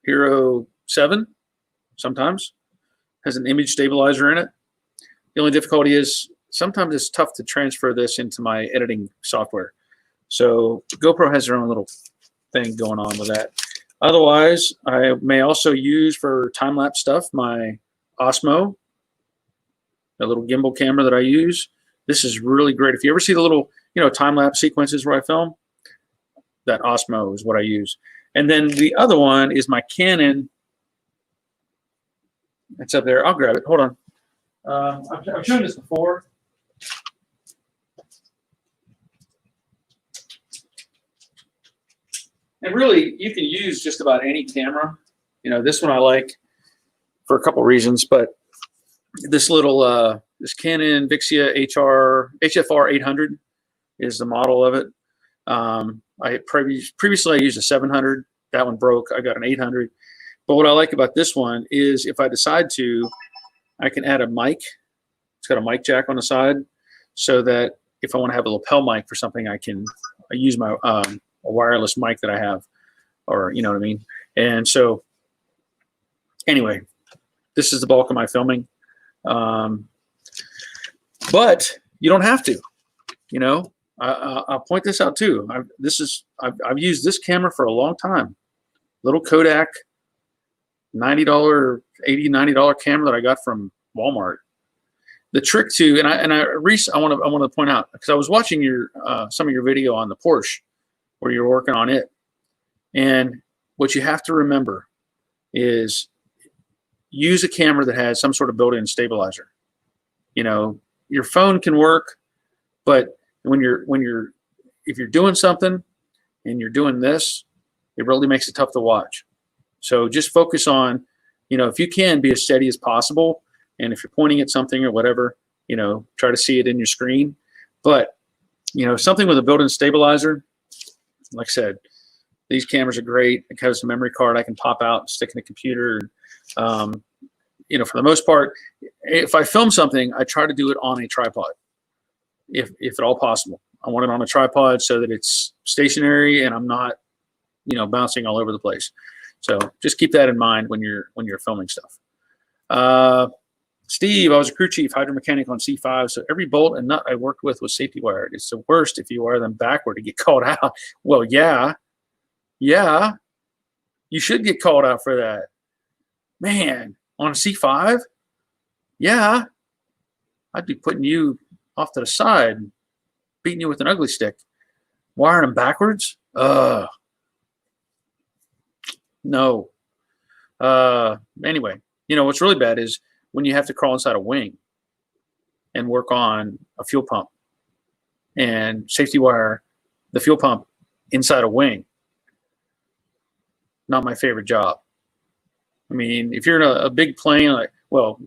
Hero 7. Sometimes has an image stabilizer in it. The only difficulty is sometimes it's tough to transfer this into my editing software. So GoPro has their own little thing going on with that. Otherwise, I may also use for time-lapse stuff my Osmo, the little gimbal camera that I use. This is really great. If you ever see the little, time-lapse sequences where I film, that Osmo is what I use. And then the other one is my Canon It's up there. I'll grab it. Hold on. I've shown this before. And really, you can use just about any camera. You know, this one I like for a couple reasons, but this little this Canon Vixia HFR 800 is the model of it. I previously I used a 700. That one broke. I got an 800. But what I like about this one is if I decide to, I can add a mic. It's got a mic jack on the side, so that if I want to have a lapel mic for something, I use my a wireless mic that I have, or you know what I mean. And so, anyway, this is the bulk of my filming. But you don't have to. You know, I'll point this out too. I've used this camera for a long time. Little Kodak, $90, $80, $90 camera that I got from Walmart. The trick to, I want to point out, because I was watching some of your video on the Porsche where you're working on it, and what you have to remember is use a camera that has some sort of built-in stabilizer. You know, your phone can work, but if you're doing something and you're doing this, it really makes it tough to watch. So just focus on, you know, if you can, be as steady as possible. And if you're pointing at something or whatever, you know, try to see it in your screen. But, you know, something with a built-in stabilizer, like I said, these cameras are great. It has a memory card I can pop out and stick in the computer. You know, for the most part, if I film something, I try to do it on a tripod, if at all possible. I want it on a tripod so that it's stationary and I'm not, you know, bouncing all over the place. So just keep that in mind when you're filming stuff. Steve, I was a crew chief hydromechanic on C5, so every bolt and nut I worked with was safety wired. It's the worst if you wire them backward to get called out. Well, yeah, you should get called out for that. Man, on a C5, yeah, I'd be putting you off to the side, beating you with an ugly stick. Wiring them backwards? No. Anyway, you know, what's really bad is when you have to crawl inside a wing and work on a fuel pump and safety wire the fuel pump inside a wing. Not my favorite job. I mean, if you're in a big plane, like, well,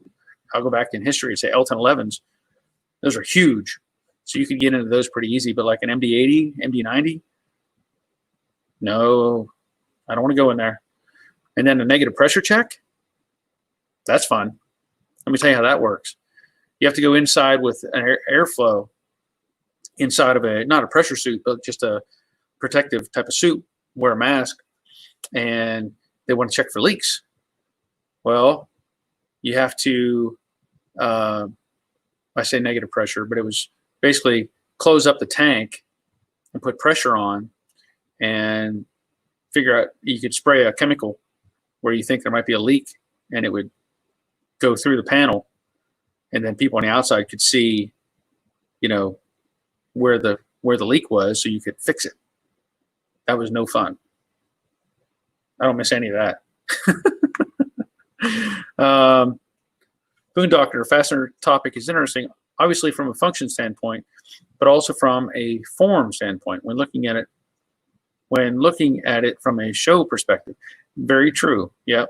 I'll go back in history and say L-1011s, those are huge. So you could get into those pretty easy, but like an MD-80, MD-90, no, I don't want to go in there. And then a negative pressure check, that's fun. Let me tell you how that works. You have to go inside with an airflow inside of not a pressure suit, but just a protective type of suit, wear a mask, and they want to check for leaks. Well, you have to, I say negative pressure, but it was basically close up the tank and put pressure on and figure out, you could spray a chemical where you think there might be a leak and it would go through the panel, and then people on the outside could see, you know, where the leak was, so you could fix it. That was no fun. I don't miss any of that. Boondoctor, fastener topic is interesting, obviously from a function standpoint, but also from a form standpoint when looking at it from a show perspective. Very true. Yep.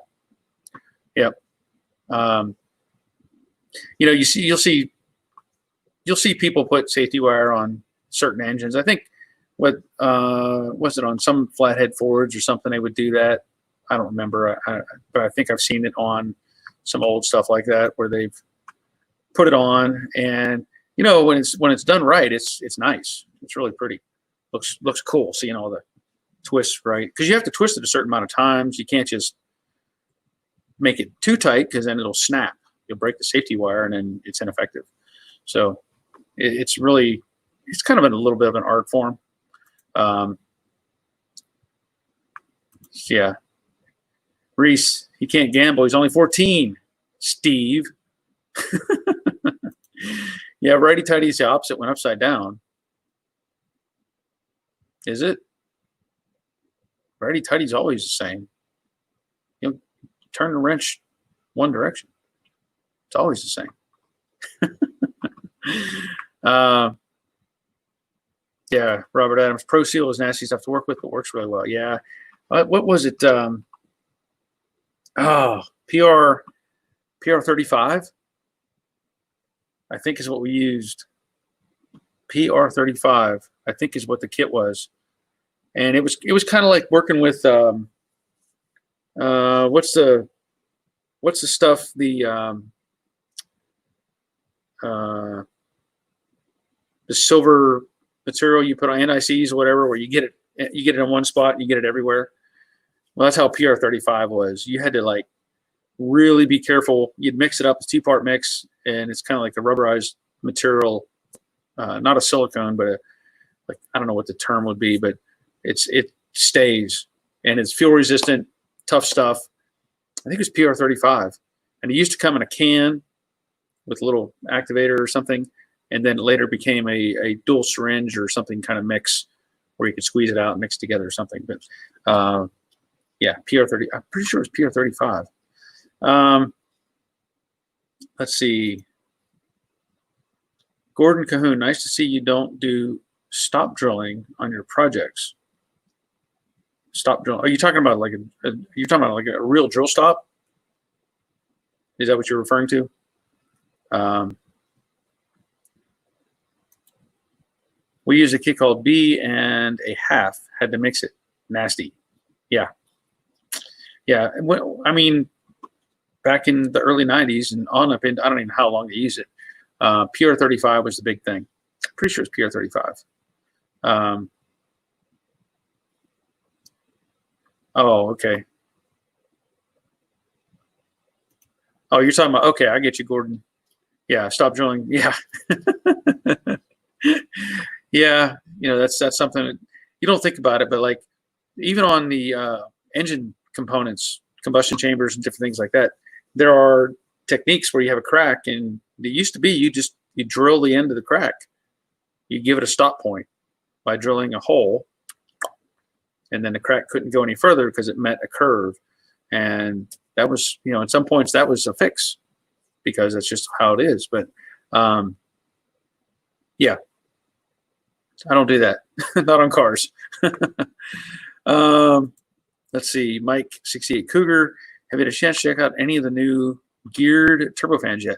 You know, you'll see people put safety wire on certain engines. I think was it on some flathead Fords or something, they would do that. I don't remember, but I think I've seen it on some old stuff like that where they've put it on, and you know, when it's done right, it's nice. It's really pretty. Looks cool seeing all the twists right, because you have to twist it a certain amount of times. You can't just make it too tight because then it'll snap. You'll break the safety wire and then it's ineffective. So it's kind of a little bit of an art form. Yeah. Reese, he can't gamble. He's only 14. Steve. Yeah, righty-tighty is the opposite when upside down. Is it? Righty-tighty is always the same. You know, turn the wrench one direction. It's always the same. Yeah, Robert Adams. Pro Seal is nasty stuff to work with, but works really well. Yeah. What was it? PR 35. I think is what we used. PR 35. I think is what the kit was, and it was kind of like working with what's the stuff the silver material you put on NICs or whatever, where you get it in one spot and you get it everywhere. Well, that's how PR 35 was. You had to like really be careful. You'd mix it up, it's 2-part mix, and it's kind of like a rubberized material, not a silicone, but like I don't know what the term would be, but it stays and it's fuel resistant, tough stuff. I think it was PR 35, and it used to come in a can with a little activator or something, and then it later became a dual syringe or something kind of mix where you could squeeze it out and mix it together or something. But yeah, PR 30. I'm pretty sure it's PR 35. Let's see. Gordon Cahoon, nice to see you don't do stop drilling on your projects. Stop drilling. Are you talking about like you're talking about like a real drill stop? Is that what you're referring to? We used a kit called B and a half. Had to mix it. Nasty. Yeah. Yeah. I mean, back in the early 90s and on up into, I don't even know how long they use it. PR 35 was the big thing. Pretty sure it's PR 35. Oh, okay. Oh, you're talking about, okay, I get you, Gordon. Yeah, stop drilling. Yeah. Yeah, you know, that's something that you don't think about it, but like even on the engine components, combustion chambers and different things like that, there are techniques where you have a crack, and it used to be you drill the end of the crack. You give it a stop point by drilling a hole, and then the crack couldn't go any further because it met a curve. And that was, you know, at some points that was a fix because that's just how it is. But yeah, I don't do that. Not on cars. Let's see. Mike 68 Cougar. Have you had a chance to check out any of the new geared turbofans yet?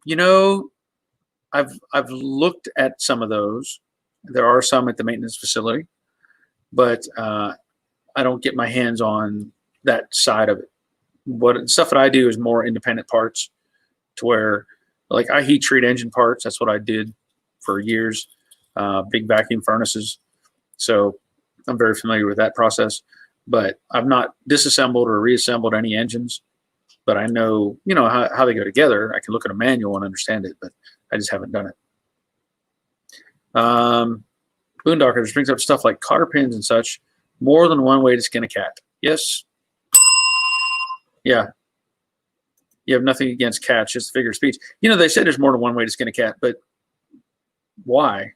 You know, I've looked at some of those. There are some at the maintenance facility, but I don't get my hands on that side of it. What stuff that I do is more independent parts, to where like I heat treat engine parts. That's what I did for years. Big vacuum furnaces. So I'm very familiar with that process, but I've not disassembled or reassembled any engines, but I know, you know, how they go together. I can look at a manual and understand it, but I just haven't done it. Boondocker just brings up stuff like cotter pins and such. More than one way to skin a cat. Yes. Yeah. You have nothing against cats, just a figure of speech. You know, they say there's more than one way to skin a cat, but why?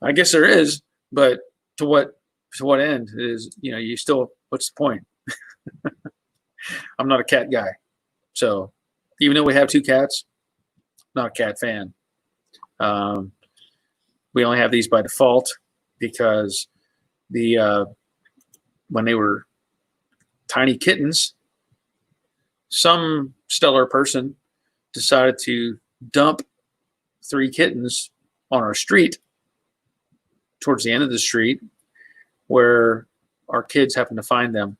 I guess there is, but to what end is, you know, you still, what's the point? I'm not a cat guy. So even though we have 2 cats, not a cat fan. We only have these by default because when they were tiny kittens, some stellar person decided to dump 3 kittens on our street towards the end of the street, where our kids happened to find them,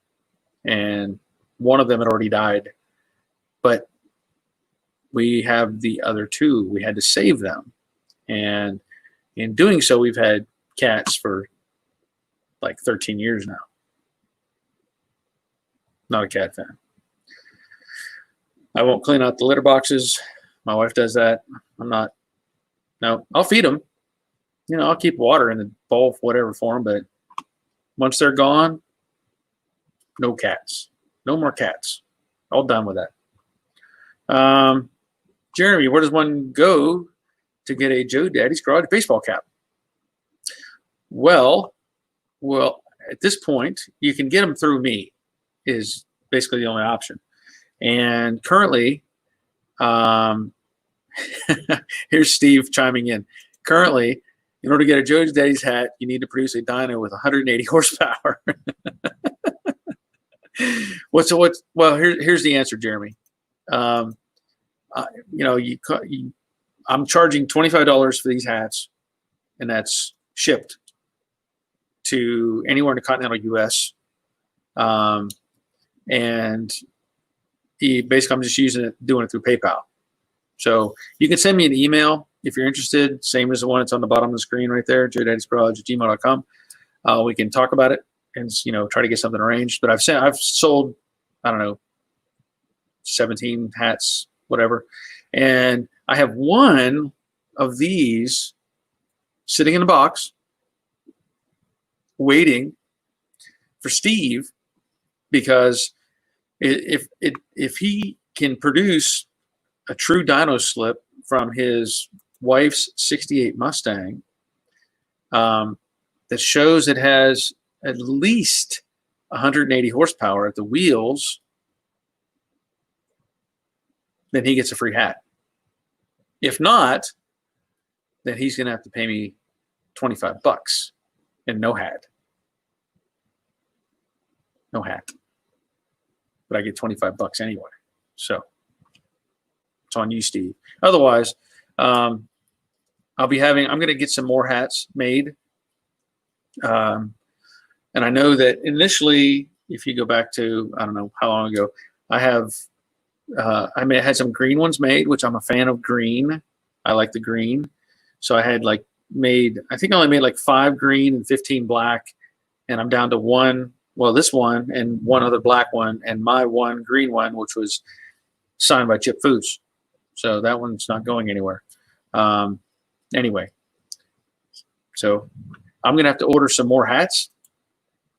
and one of them had already died, but we have the other 2. We had to save them, and in doing so, we've had cats for like 13 years now. Not a cat fan. I won't clean out the litter boxes. My wife does that. I'm not. No, I'll feed them. You know, I'll keep water in the bowl, whatever for them. But once they're gone, no cats. No more cats. All done with that. Jeremy, where does one go to get a Joe Daddy's Garage baseball cap? Well, at this point, you can get them through me. is basically the only option. And currently, here's Steve chiming in. Currently, in order to get a Joe's Daddy's hat, you need to produce a dyno with 180 horsepower. Well, here's the answer, Jeremy. I'm charging $25 for these hats, and that's shipped to anywhere in the continental U.S. And basically, I'm just doing it through PayPal. So you can send me an email if you're interested, same as the one that's on the bottom of the screen right there, joedaddysgarage@gmail.com. We can talk about it and try to get something arranged. But I've sold, I don't know, 17 hats, whatever, and I have one of these sitting in a box waiting for Steve, because if he can produce a true dyno slip from his wife's 68 Mustang that shows it has at least 180 horsepower at the wheels, then he gets a free hat. If not, then he's going to have to pay me $25 and no hat. No hat. But I get $25 anyway. So it's on you, Steve. Otherwise, I'm going to get some more hats made. And I know that initially, if you go back to, I don't know how long ago, I had some green ones made, which I'm a fan of green. I like the green. So I had I think I only made like 5 green and 15 black. And I'm down to one, well, this one and one other black one, and my one green one, which was signed by Chip Foose. So that one's not going anywhere. Anyway, so I'm going to have to order some more hats,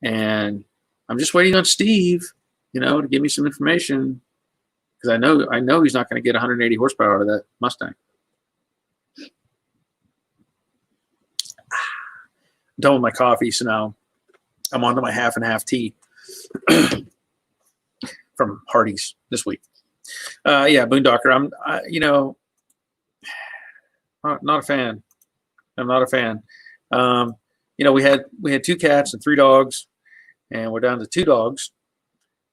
and I'm just waiting on Steve, to give me some information, because I know he's not going to get 180 horsepower out of that Mustang. I'm done with my coffee, so now I'm on to my half and half tea from Hardee's this week. Boondocker. I'm not a fan. I'm not a fan. We had 2 cats and 3 dogs, and we're down to 2 dogs.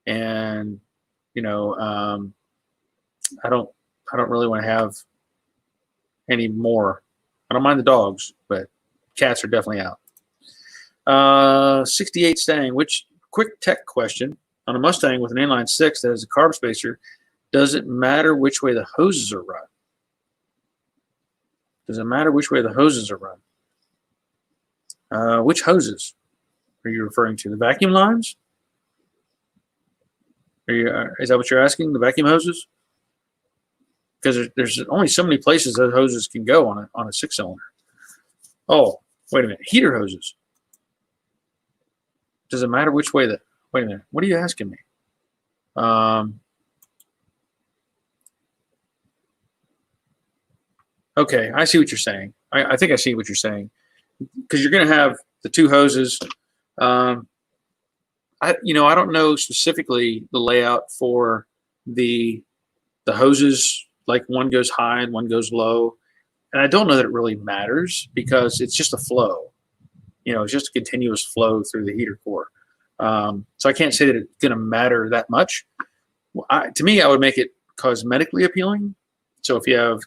And I don't really want to have any more. I don't mind the dogs, but cats are definitely out. 68 Stang. Which quick tech question on a Mustang with an inline 6 that has a carb spacer? Does it matter which way the hoses are run? Does it matter which way the hoses are run? Which hoses are you referring to? The vacuum lines? Is that what you're asking? The vacuum hoses? Because there's only so many places those hoses can go on a 6-cylinder. Oh, wait a minute. Heater hoses. Does it matter which way wait a minute. What are you asking me? Okay, I see what you're saying. I think I see what you're saying, because you're going to have the 2 hoses. I don't know specifically the layout for the hoses. Like one goes high and one goes low, and I don't know that it really matters, because it's just a flow. It's just a continuous flow through the heater core. So I can't say that it's going to matter that much. To me, I would make it cosmetically appealing. So if you have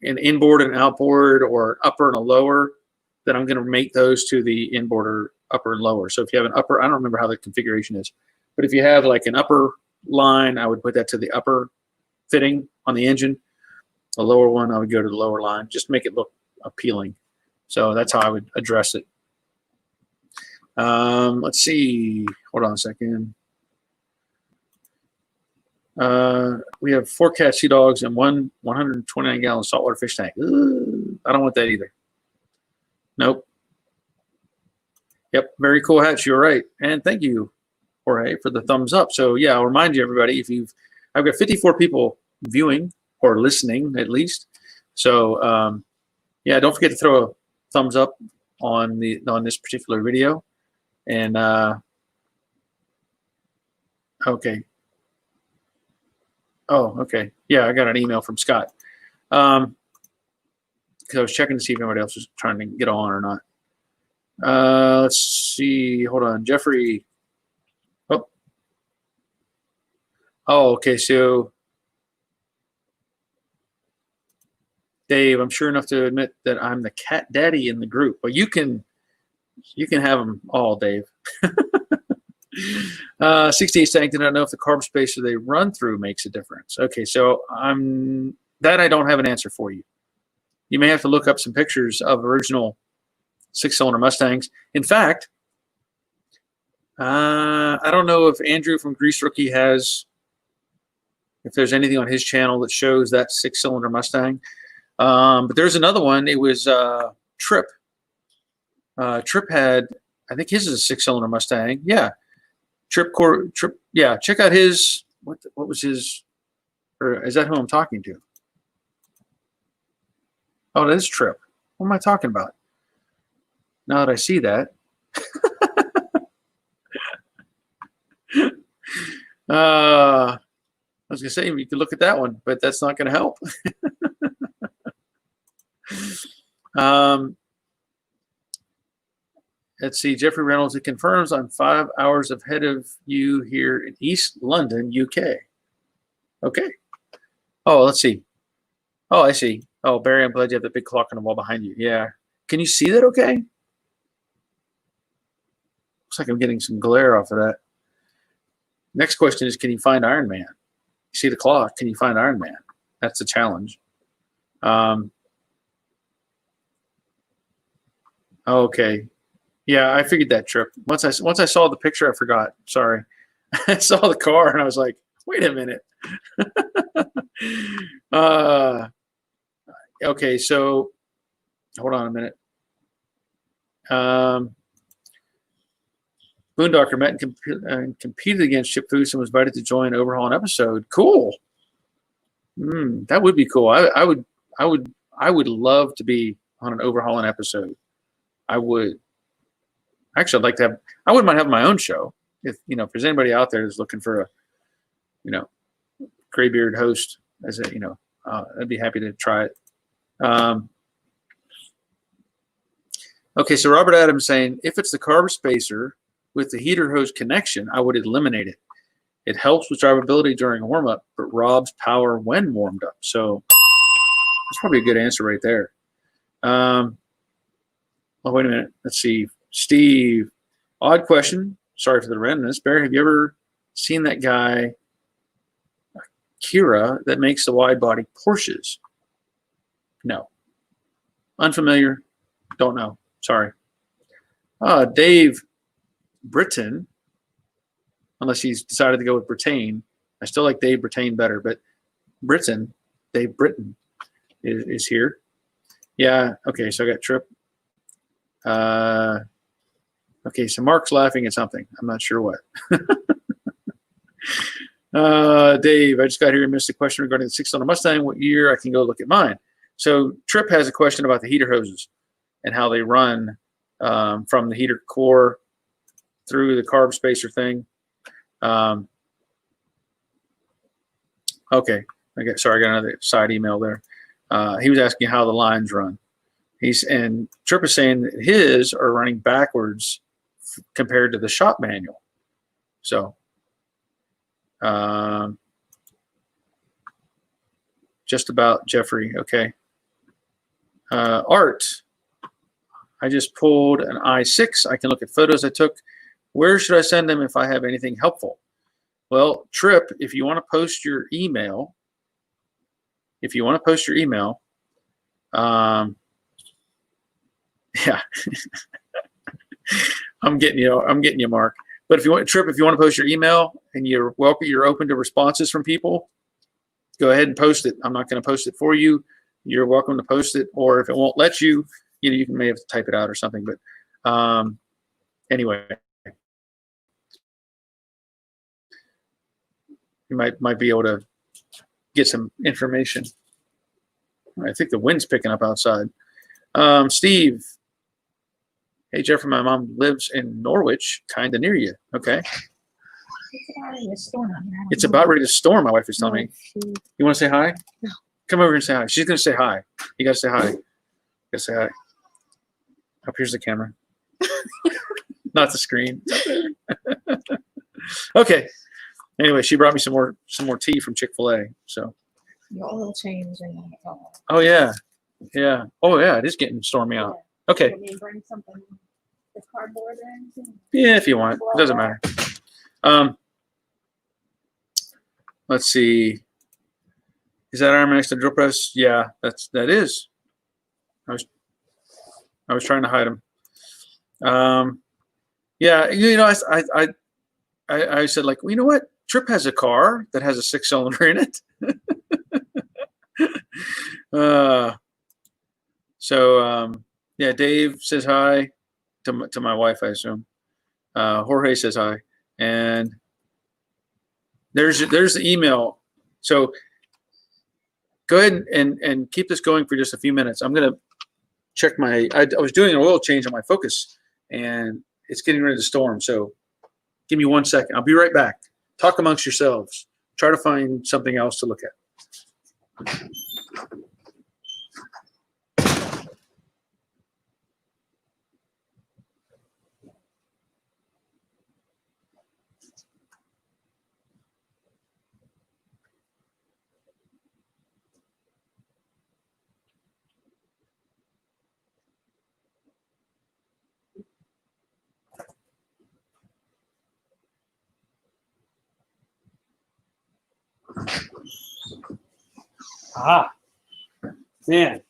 an inboard and an outboard, or upper and a lower, then I'm going to make those to the inboard or upper and lower. So if you have an upper, I don't remember how the configuration is, but if you have like an upper line, I would put that to the upper fitting on the engine. The lower one, I would go to the lower line, just to make it look appealing. So that's how I would address it. Let's see. Hold on a second. We have 4 cats, 2 dogs, and 1 129-gallon saltwater fish tank. Ooh, I don't want that either. Nope. Yep, very cool hats. You're right. And thank you, Jorge, for the thumbs up. So yeah, I'll remind you, everybody, I've got 54 people viewing or listening at least. So yeah, don't forget to throw a thumbs up on this particular video. And Okay. Oh, okay. Yeah, I got an email from Scott. Because I was checking to see if anybody else was trying to get on or not. Let's see. Hold on. Jeffrey. Oh. Oh, okay. So, Dave, I'm sure enough to admit that I'm the cat daddy in the group. But you can have them all, Dave. 68 saying, did not know if the carb spacer they run through makes a difference. Okay, so I don't have an answer for you. You may have to look up some pictures of original 6-cylinder Mustangs. In fact, I don't know if Andrew from Grease Rookie if there's anything on his channel that shows that 6-cylinder Mustang. But there's another one. It was Trip. Trip had, I think his is a 6-cylinder Mustang. Yeah. Trip. Yeah. Check out his, what was his, or is that who I'm talking to? Oh, that is Trip. What am I talking about? Now that I see that. I was gonna say you could look at that one, but that's not gonna help. Let's see. Jeffrey Reynolds, it confirms I'm 5 hours ahead of you here in East London, UK. Okay. Oh, let's see. Oh, I see. Oh, Barry, I'm glad you have the big clock on the wall behind you. Yeah. Can you see that okay? Looks like I'm getting some glare off of that. Next question is, can you find Iron Man? You see the clock. Can you find Iron Man? That's the challenge. Okay. Yeah, I figured that, Trip. Once I saw the picture, I forgot. Sorry. I saw the car and I was like, wait a minute. Okay, so hold on a minute. Boondocker met and competed against Chip Foose and was invited to join Overhaul an episode. Cool. That would be cool. I would love to be on an Overhauling episode. I would. Actually, I'd like to have. I wouldn't mind having my own show. If there's anybody out there that's looking for a, graybeard host, I'd be happy to try it. Okay, so Robert Adams saying, if it's the carb spacer with the heater hose connection, I would eliminate it. It helps with drivability during warm up, but robs power when warmed up. So that's probably a good answer right there. Oh, wait a minute. Let's see. Steve, odd question. Sorry for the randomness. Barry, have you ever seen that guy, Kira, that makes the wide body Porsches? No. Unfamiliar. Don't know. Sorry. Dave Britton, unless he's decided to go with Brittain. I still like Dave Brittain better, but Dave Britton is here. Yeah. Okay. So I got Trip. Okay, so Mark's laughing at something. I'm not sure what. Dave, I just got here and missed a question regarding the 6-cylinder Mustang. What year? I can go look at mine. So Trip has a question about the heater hoses and how they run from the heater core through the carb spacer thing. Okay, sorry, I got another side email there. He was asking how the lines run. And Trip is saying that his are running backwards compared to the shop manual. So, just about Jeffrey. Okay. Art. I just pulled an i6. I can look at photos I took. Where should I send them if I have anything helpful? Well, Trip, if you want to post your email, yeah. I'm getting you, Mark. But if you want to post your email and you're open to responses from people, go ahead and post it. I'm not going to post it for you. You're welcome to post it, or if it won't let you, you may have to type it out or something. But anyway, you might be able to get some information. I think the wind's picking up outside. Steve. Hey, Jeffrey, my mom lives in Norwich, kind of near you. Okay. It's about ready to storm, my wife is telling me. You want to say hi? No. Come over and say hi. She's going to say hi. You got to say hi. You got to say hi. Up here's the camera. Not the screen. Okay. Anyway, she brought me some more tea from Chick-fil-A. So. Your oil change and Oh yeah, yeah. Oh yeah, it is getting stormy out. Okay. Can you bring something, the cardboard or anything? Yeah, if you want, it doesn't matter. Let's see. Is that arm next to the drill press? Yeah, that is. I was trying to hide them. Yeah, you know, I said, like, well, you know what? Tripp has a car that has a 6-cylinder in it. Yeah, Dave says hi to my wife, I assume. Jorge says hi, and there's the email. So go ahead and keep this going for just a few minutes. I'm gonna check I was doing an oil change on my Focus, and it's getting ready to storm. So give me 1 second. I'll be right back. Talk amongst yourselves. Try to find something else to look at. Ah, man.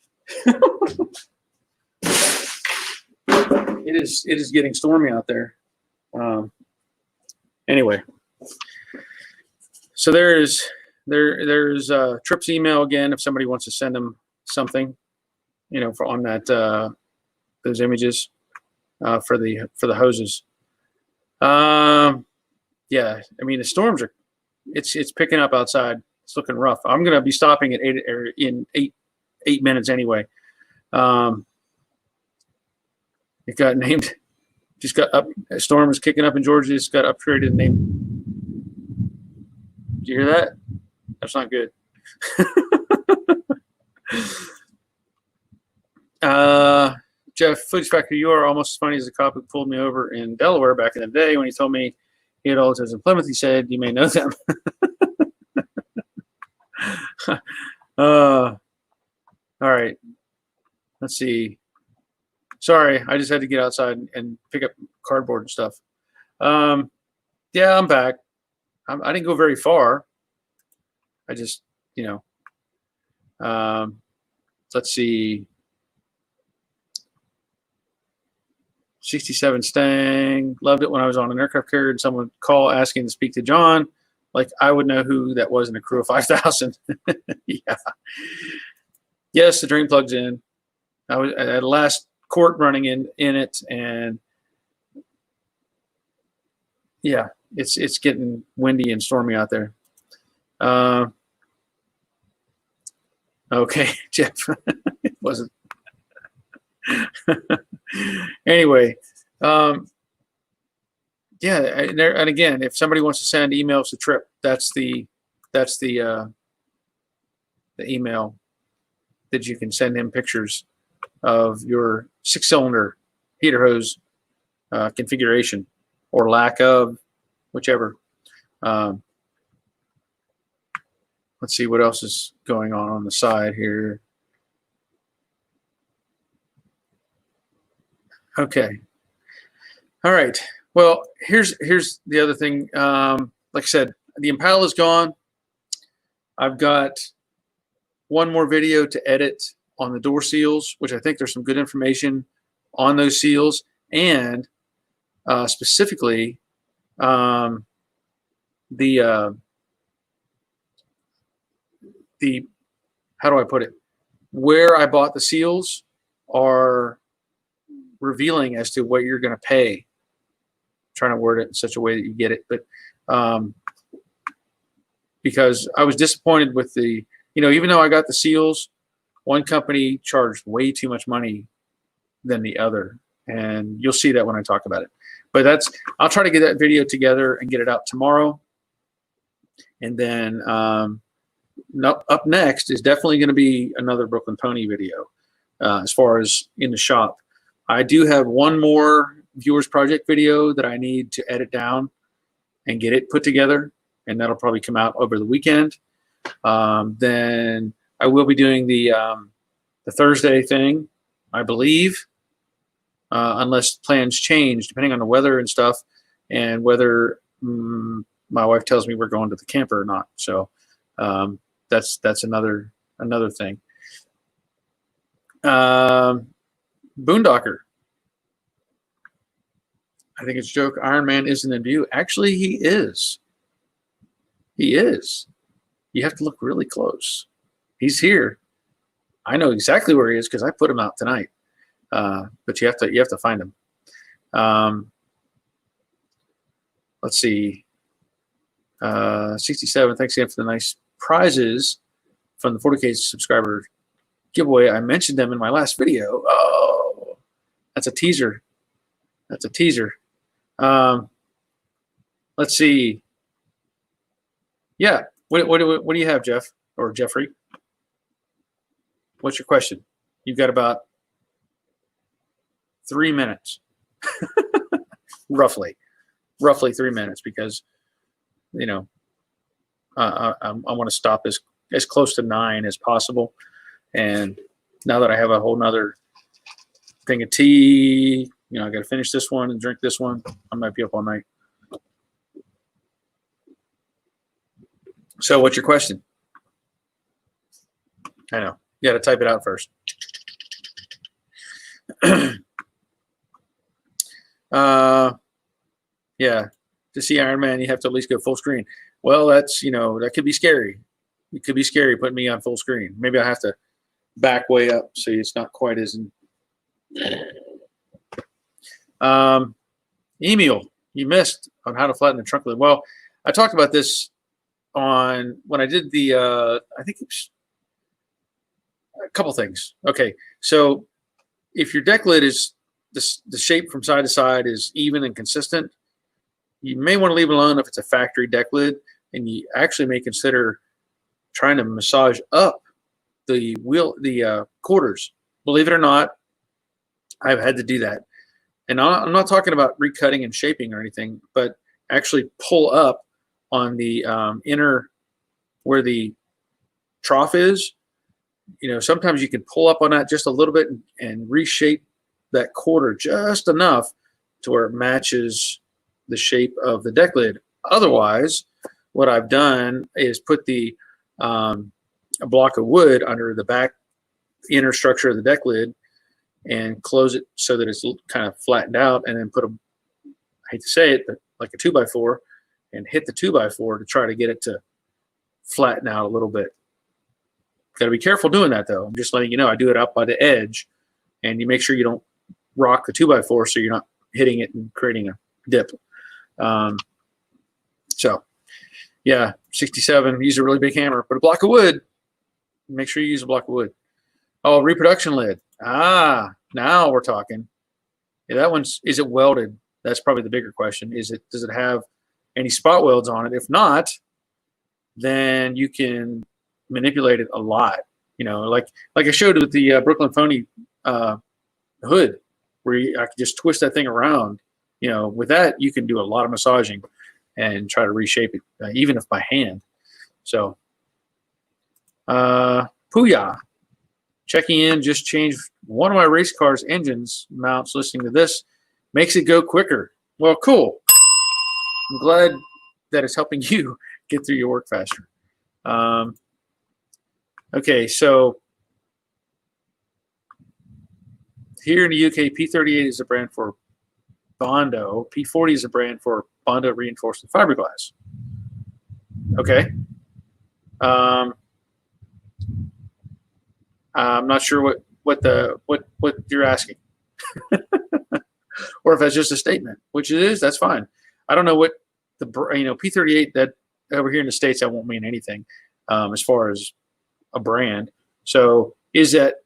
It is getting stormy out there. Anyway, so there's Tripp's email again if somebody wants to send him something, you know, on that those images for the hoses. Yeah, I mean the storms are it's picking up outside. It's looking rough. I'm gonna be stopping at 8 minutes anyway. It got named. Just got up. A storm is kicking up in Georgia. It's got upgraded name. Did you hear that? That's not good. Jeff, Footage Factory, you are almost as funny as the cop who pulled me over in Delaware back in the day when he told me he had all his in Plymouth. He said, "You may know them." All right. Let's see. Sorry, I just had to get outside and pick up cardboard and stuff. Yeah, I'm back. I didn't go very far. I just, you know, let's see. 67 Stang. Loved it when I was on an aircraft carrier and someone call asking to speak to John. Like I would know who that was in a crew of 5,000. Yeah. Yes, the drain plug's in. I was at the last court running in it, and yeah, it's getting windy and stormy out there. Okay, Jeff. It wasn't. Anyway, yeah, and again, if somebody wants to send emails to Tripp, that's the email that you can send him pictures of your 6-cylinder heater hose configuration or lack of, whichever. Let's see what else is going on the side here. Okay. All right. Well, here's the other thing. Like I said, the Impala is gone. I've got one more video to edit on the door seals, which I think there's some good information on those seals, and specifically the how do I put it? Where I bought the seals are revealing as to what you're going to pay. I'm trying to word it in such a way that you get it, but because I was disappointed with the, you know, even though I got the seals, one company charged way too much money than the other, and you'll see that when I talk about it. But I'll try to get that video together and get it out tomorrow. And then up next is definitely going to be another Brooklyn Pony video as far as in the shop. I do have one more Viewers Project video that I need to edit down and get it put together, and that'll probably come out over the weekend. Then I will be doing the Thursday thing, I believe, unless plans change, depending on the weather and stuff, and whether my wife tells me we're going to the camper or not. So that's another thing. Boondocker. I think it's a joke. Iron Man isn't in view. Actually, he is. He is. You have to look really close. He's here. I know exactly where he is because I put him out tonight. But you have to find him. Let's see. 67. Thanks again for the nice prizes from the 40K subscriber giveaway. I mentioned them in my last video. Oh, that's a teaser. That's a teaser. Let's see. Yeah. What do you have, Jeff or Jeffrey? What's your question? You've got about 3 minutes, roughly 3 minutes, because I want to stop as close to 9 as possible. And now that I have a whole nother thing of tea, I got to finish this one and drink this one. I might be up all night. So what's your question? I know. You got to type it out first. Yeah. To see Iron Man, you have to at least go full screen. Well, that's, that could be scary. It could be scary putting me on full screen. Maybe I have to back way up so it's not quite as Emil, you missed on how to flatten the trunklid. Well, I talked about this when I did the I think it was a couple things. Okay, so if your deck lid is the shape from side to side is even and consistent, you may want to leave it alone if it's a factory deck lid, and you actually may consider trying to massage up the quarters. Believe it or not, I've had to do that. And I'm not talking about recutting and shaping or anything, but actually pull up on the inner where the trough is. Sometimes you can pull up on that just a little bit and reshape that quarter just enough to where it matches the shape of the deck lid. Otherwise, what I've done is put a block of wood under the back inner structure of the deck lid and close it so that it's kind of flattened out, and then put I hate to say it, but like a 2x4, and hit the 2x4 to try to get it to flatten out a little bit. Got to be careful doing that, though. I'm just letting you know I do it up by the edge, and you make sure you don't rock the 2x4 so you're not hitting it and creating a dip. So, yeah, 67, use a really big hammer. But a block of wood, make sure you use a block of wood. Oh, reproduction lid. Now we're talking. Yeah, that one's, is it welded? That's probably the bigger question. Does it have any spot welds on it? If not, then you can manipulate it a lot. Like I showed with the Brooklyn Pony hood, where I could just twist that thing around. With that, you can do a lot of massaging and try to reshape it, even if by hand. So, Pooyah. Checking in, just changed one of my race car's engines mounts. Listening to this makes it go quicker. Well, cool. I'm glad that it's helping you get through your work faster. Okay, so here in the UK, P38 is a brand for Bondo. P40 is a brand for Bondo reinforced fiberglass. Okay. I'm not sure what you're asking, or if that's just a statement, which it is. That's fine. I don't know what P38 that over here in the States, that won't mean anything as far as a brand. So is that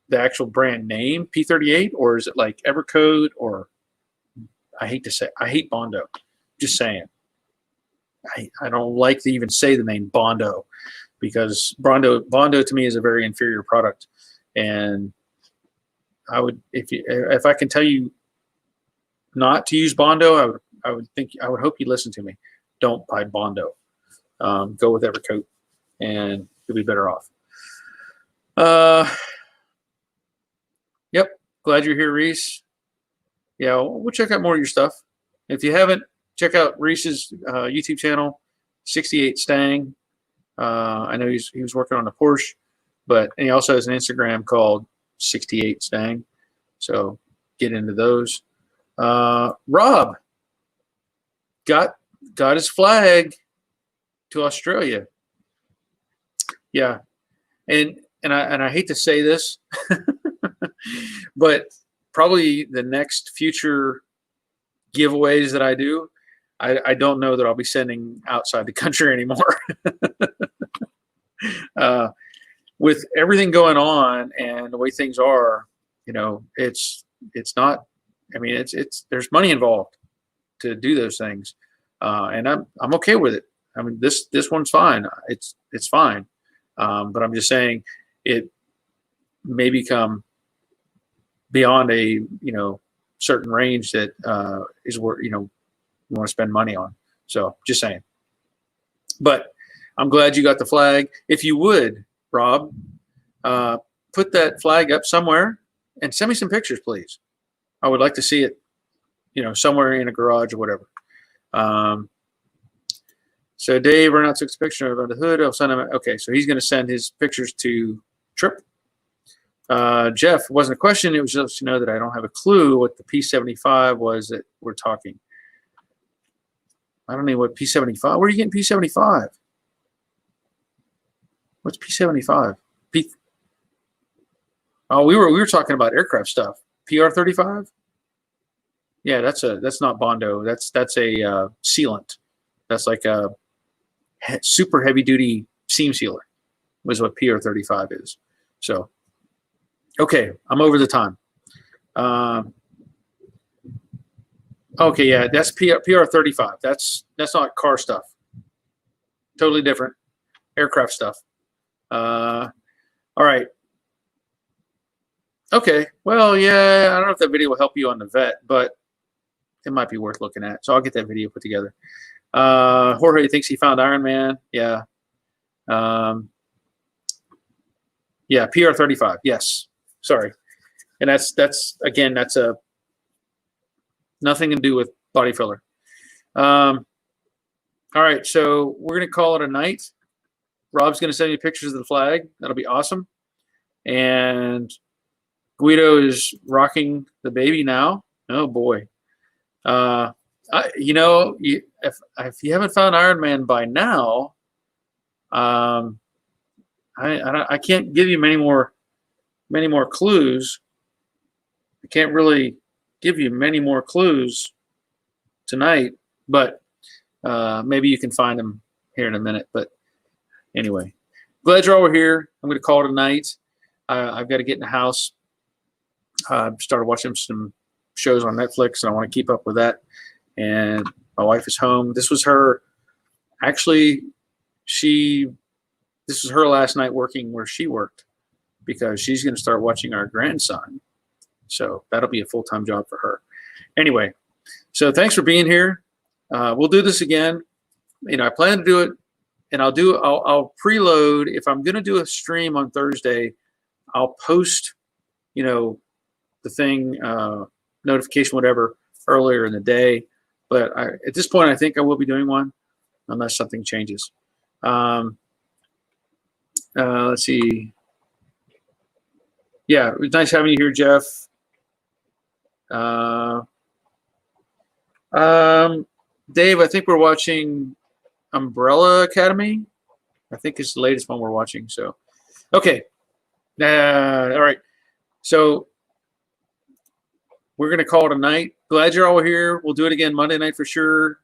the actual brand name P38, or is it like Evercode, or I hate Bondo. Just saying. I don't like to even say the name Bondo, because Bondo to me is a very inferior product, and I would, if I can tell you not to use Bondo, I would hope you listen to me. Don't buy Bondo. Go with Evercoat, and you'll be better off. Yep. Glad you're here, Reese. Yeah, we'll check out more of your stuff. If you haven't, check out Reese's YouTube channel, 68 Stang. I know he was working on the Porsche, but he also has an Instagram called 68 Stang. So get into those. Rob got his flag to Australia. Yeah, and I hate to say this, but probably the next future giveaways that I do, I don't know that I'll be sending outside the country anymore. With everything going on and the way things are, it's not. I mean, there's money involved to do those things, and I'm okay with it. I mean, this one's fine. It's fine, but I'm just saying it may become beyond a certain range that is where you want to spend money on. So just saying. But I'm glad you got the flag. If you would, Rob, put that flag up somewhere and send me some pictures, please. I would like to see it, somewhere in a garage or whatever. So Dave Renaud took a picture of the hood. I'll send him. Okay, so he's going to send his pictures to Trip. Jeff, wasn't a question. It was just to know that I don't have a clue what the P75 was that we're talking. I don't know what P75. Where are you getting P75? What's P75? Oh, we were talking about aircraft stuff. PR35? Yeah, that's not Bondo. That's a sealant. That's like a super heavy duty seam sealer. Was what PR35 is. So, okay, I'm over the time. Okay, yeah, that's PR35. That's not car stuff. Totally different. Aircraft stuff. All right. Okay. Well, yeah, I don't know if that video will help you on the vet, but it might be worth looking at. So I'll get that video put together. Jorge thinks he found Iron Man. Yeah. Yeah, PR35. Yes. Sorry. And that's again, that's a nothing to do with body filler. All right, so we're gonna call it a night. Rob's gonna send you pictures of the flag. That'll be awesome. And Guido is rocking the baby now. Oh boy. If you haven't found Iron Man by now, I can't give you many more clues. I can't really give you many more clues tonight, but maybe you can find them here in a minute. But anyway, glad you're all here. I'm going to call it a night. I've got to get in the house. Started watching some shows on Netflix, and I want to keep up with that. And my wife is home. This was her. Actually, this was her last night working where she worked, because she's going to start watching our grandson. So that'll be a full-time job for her. Anyway, so thanks for being here. We'll do this again. I plan to do it, and I'll preload. If I'm going to do a stream on Thursday, I'll post, the thing, notification, whatever, earlier in the day. But at this point, I think I will be doing one unless something changes. Let's see. Yeah, it was nice having you here, Jeff. Dave, I think we're watching Umbrella Academy. I think it's the latest one we're watching. So, okay. All right. So we're going to call it a night. Glad you're all here. We'll do it again Monday night for sure.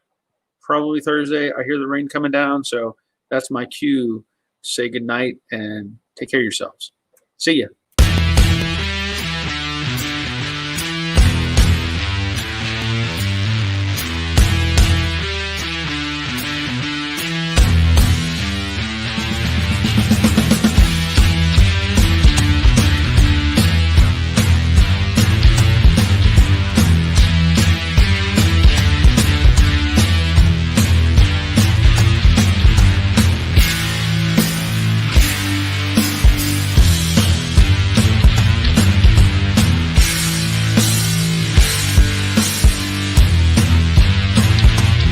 Probably Thursday. I hear the rain coming down. So that's my cue to say good night and take care of yourselves. See ya.